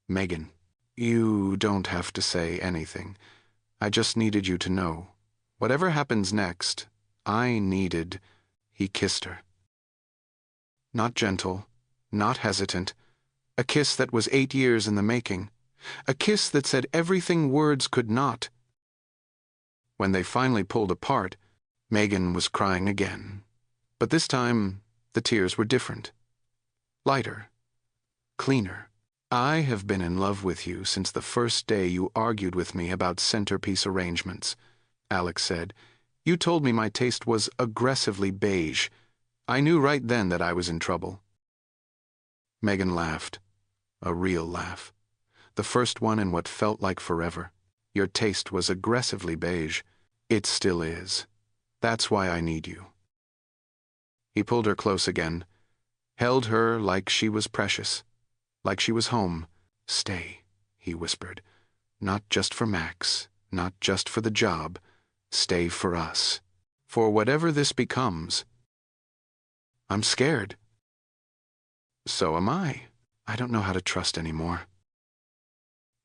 "Megan, you don't have to say anything. I just needed you to know. Whatever happens next, I needed—" He kissed her. Not gentle, not hesitant. A kiss that was 8 years in the making. A kiss that said everything words could not. When they finally pulled apart, Megan was crying again. But this time, the tears were different. Lighter. Cleaner. "I have been in love with you since the first day you argued with me about centerpiece arrangements," Alex said. "You told me my taste was aggressively beige. I knew right then that I was in trouble." Megan laughed. A real laugh. The first one in what felt like forever. "Your taste was aggressively beige. It still is. That's why I need you." He pulled her close again, held her like she was precious, like she was home. "Stay," he whispered. "Not just for Max, not just for the job. Stay for us. For whatever this becomes, I'm scared. So am I. I don't know how to trust anymore.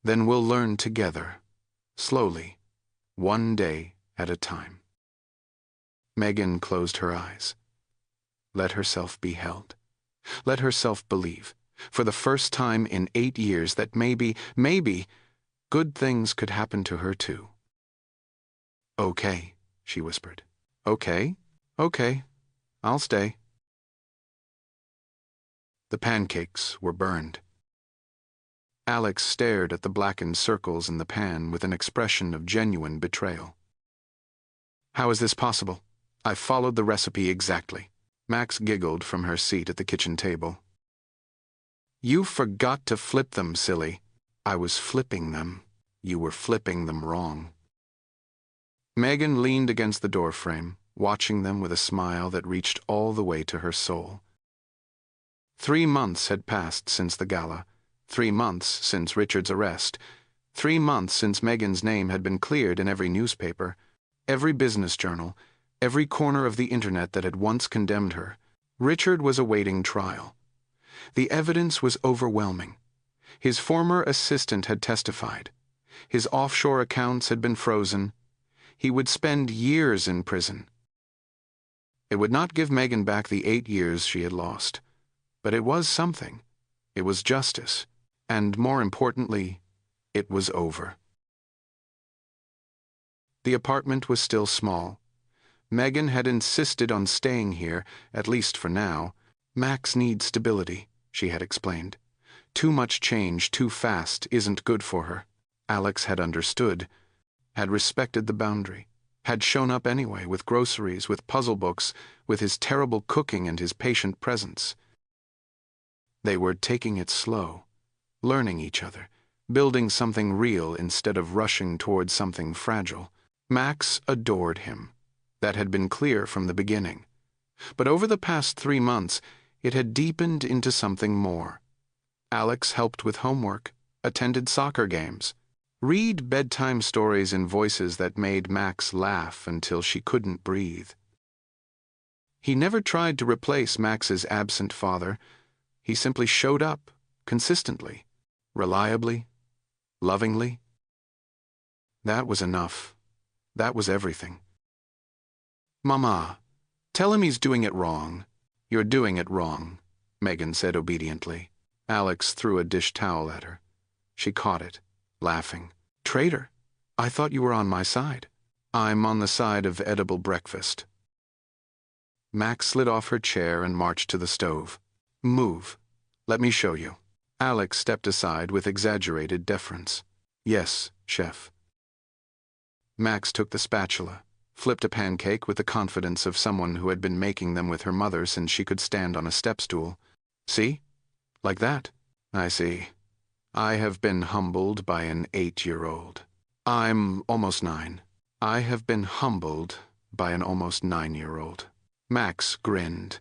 Then we'll learn together, slowly, one day at a time. Megan closed her eyes. Let herself be held. Let herself believe, for the first time in 8 years, that maybe, good things could happen to her too. Okay, she whispered. Okay, I'll stay. The pancakes were burned. Alex stared at the blackened circles in the pan with an expression of genuine betrayal. How is this possible? I followed the recipe exactly. Max giggled from her seat at the kitchen table. You forgot to flip them, silly. I was flipping them. You were flipping them wrong. Megan leaned against the doorframe, watching them with a smile that reached all the way to her soul. 3 months had passed since the gala, 3 months since Richard's arrest, 3 months since Megan's name had been cleared in every newspaper, every business journal, every corner of the internet that had once condemned her. Richard was awaiting trial. The evidence was overwhelming. His former assistant had testified. His offshore accounts had been frozen. He would spend years in prison. It would not give Megan back the 8 years she had lost, but it was something. It was justice, and more importantly, it was over. The apartment was still small. Megan had insisted on staying here, at least for now. Max needs stability, she had explained. Too much change too fast isn't good for her. Alex had understood, had respected the boundary, had shown up anyway with groceries, with puzzle books, with his terrible cooking and his patient presence. They were taking it slow, learning each other, building something real instead of rushing towards something fragile. Max adored him. That had been clear from the beginning. But over the past 3 months, it had deepened into something more. Alex helped with homework, attended soccer games, read bedtime stories in voices that made Max laugh until she couldn't breathe. He never tried to replace Max's absent father. He simply showed up, consistently, reliably, lovingly. That was enough. That was everything. Mama, tell him he's doing it wrong. You're doing it wrong, Megan said obediently. Alex threw a dish towel at her. She caught it, laughing. Traitor, I thought you were on my side. I'm on the side of edible breakfast. Max slid off her chair and marched to the stove. Move. Let me show you. Alex stepped aside with exaggerated deference. Yes, chef. Max took the spatula, flipped a pancake with the confidence of someone who had been making them with her mother since she could stand on a step-stool. See? Like that. I see. I have been humbled by an 8-year-old. I'm almost 9. I have been humbled by an almost 9-year-old. Max grinned.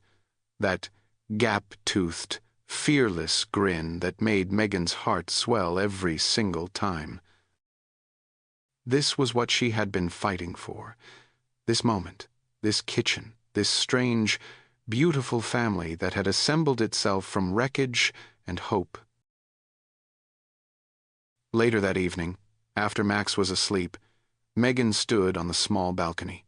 That gap-toothed, fearless grin that made Megan's heart swell every single time. This was what she had been fighting for. This moment, this kitchen, this strange, beautiful family that had assembled itself from wreckage and hope. Later that evening, after Max was asleep, Megan stood on the small balcony.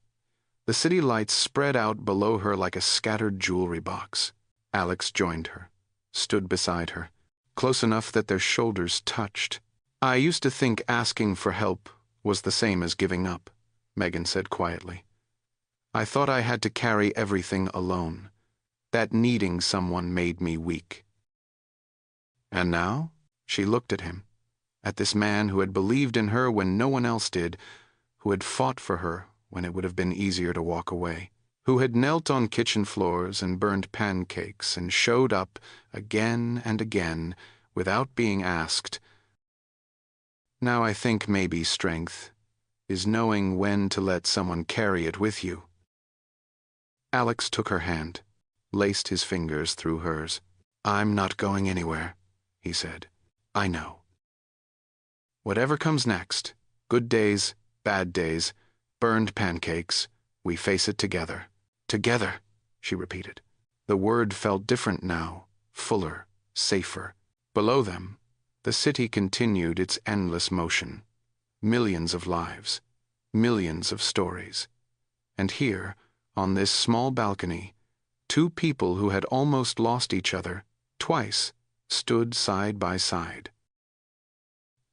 The city lights spread out below her like a scattered jewelry box. Alex joined her, stood beside her, close enough that their shoulders touched. I used to think asking for help was the same as giving up, Megan said quietly. I thought I had to carry everything alone, that needing someone made me weak. And now, she looked at him, at this man who had believed in her when no one else did, who had fought for her when it would have been easier to walk away, who had knelt on kitchen floors and burned pancakes and showed up again and again without being asked. Now I think maybe strength is knowing when to let someone carry it with you. Alex took her hand, laced his fingers through hers. I'm not going anywhere, he said. I know. Whatever comes next, good days, bad days, burned pancakes, We face it together. Together, she repeated. The word felt different now, fuller, safer. Below them, the city continued its endless motion. Millions of lives, millions of stories. And here, on this small balcony, two people who had almost lost each other, twice, stood side by side.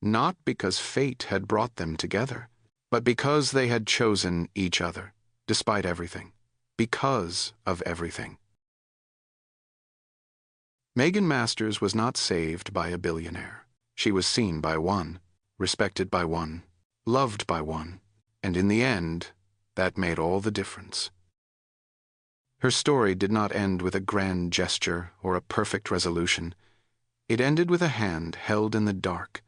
Not because fate had brought them together, but because they had chosen each other, despite everything, because of everything. Megan Masters was not saved by a billionaire. She was seen by one, respected by one, loved by one, and in the end, that made all the difference. Her story did not end with a grand gesture or a perfect resolution. It ended with a hand held in the dark,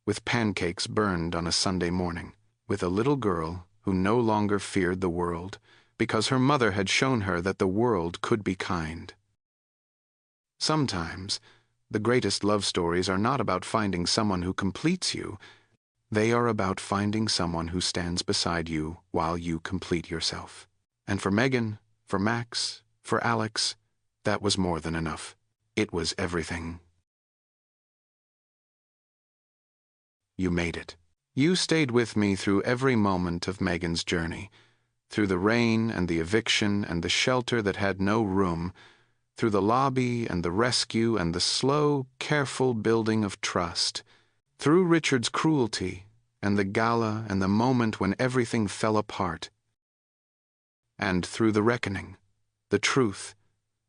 with pancakes burned on a Sunday morning, with a little girl who no longer feared the world because her mother had shown her that the world could be kind. Sometimes, the greatest love stories are not about finding someone who completes you. They are about finding someone who stands beside you while you complete yourself. And for Megan, for Max, for Alex, that was more than enough. It was everything. You made it. You stayed with me through every moment of Megan's journey, through the rain and the eviction and the shelter that had no room, through the lobby and the rescue and the slow, careful building of trust, through Richard's cruelty and the gala and the moment when everything fell apart, and through the reckoning, the truth,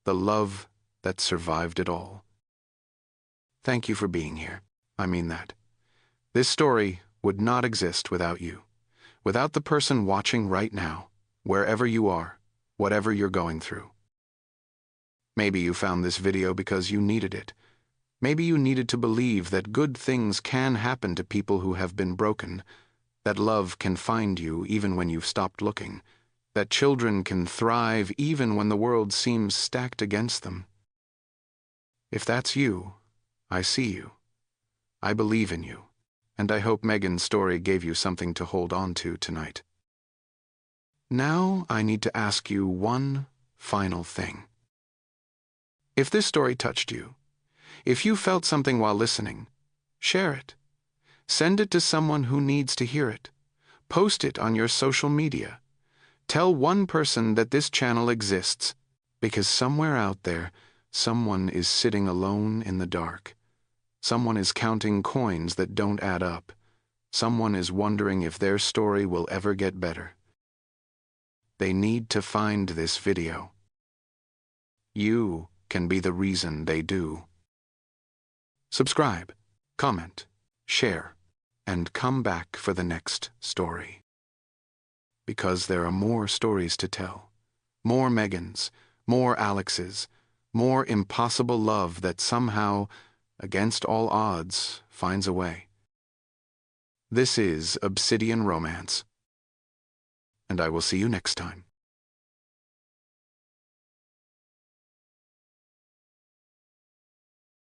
the love that survived it all. Thank you for being here. I mean that. This story would not exist without you, without the person watching right now, wherever you are, whatever you're going through. Maybe you found this video because you needed it. Maybe you needed to believe that good things can happen to people who have been broken, that love can find you even when you've stopped looking, that children can thrive even when the world seems stacked against them. If that's you, I see you. I believe in you, and I hope Megan's story gave you something to hold on to tonight. Now I need to ask you one final thing. If this story touched you, if you felt something while listening, share it. Send it to someone who needs to hear it. Post it on your social media. Tell one person that this channel exists, because somewhere out there, someone is sitting alone in the dark. Someone is counting coins that don't add up. Someone is wondering if their story will ever get better. They need to find this video. You can be the reason they do. Subscribe, comment, share, and come back for the next story. Because there are more stories to tell, more Megans, more Alexes, more impossible love that somehow, against all odds, finds a way. This is Obsidian Romance, and I will see you next time.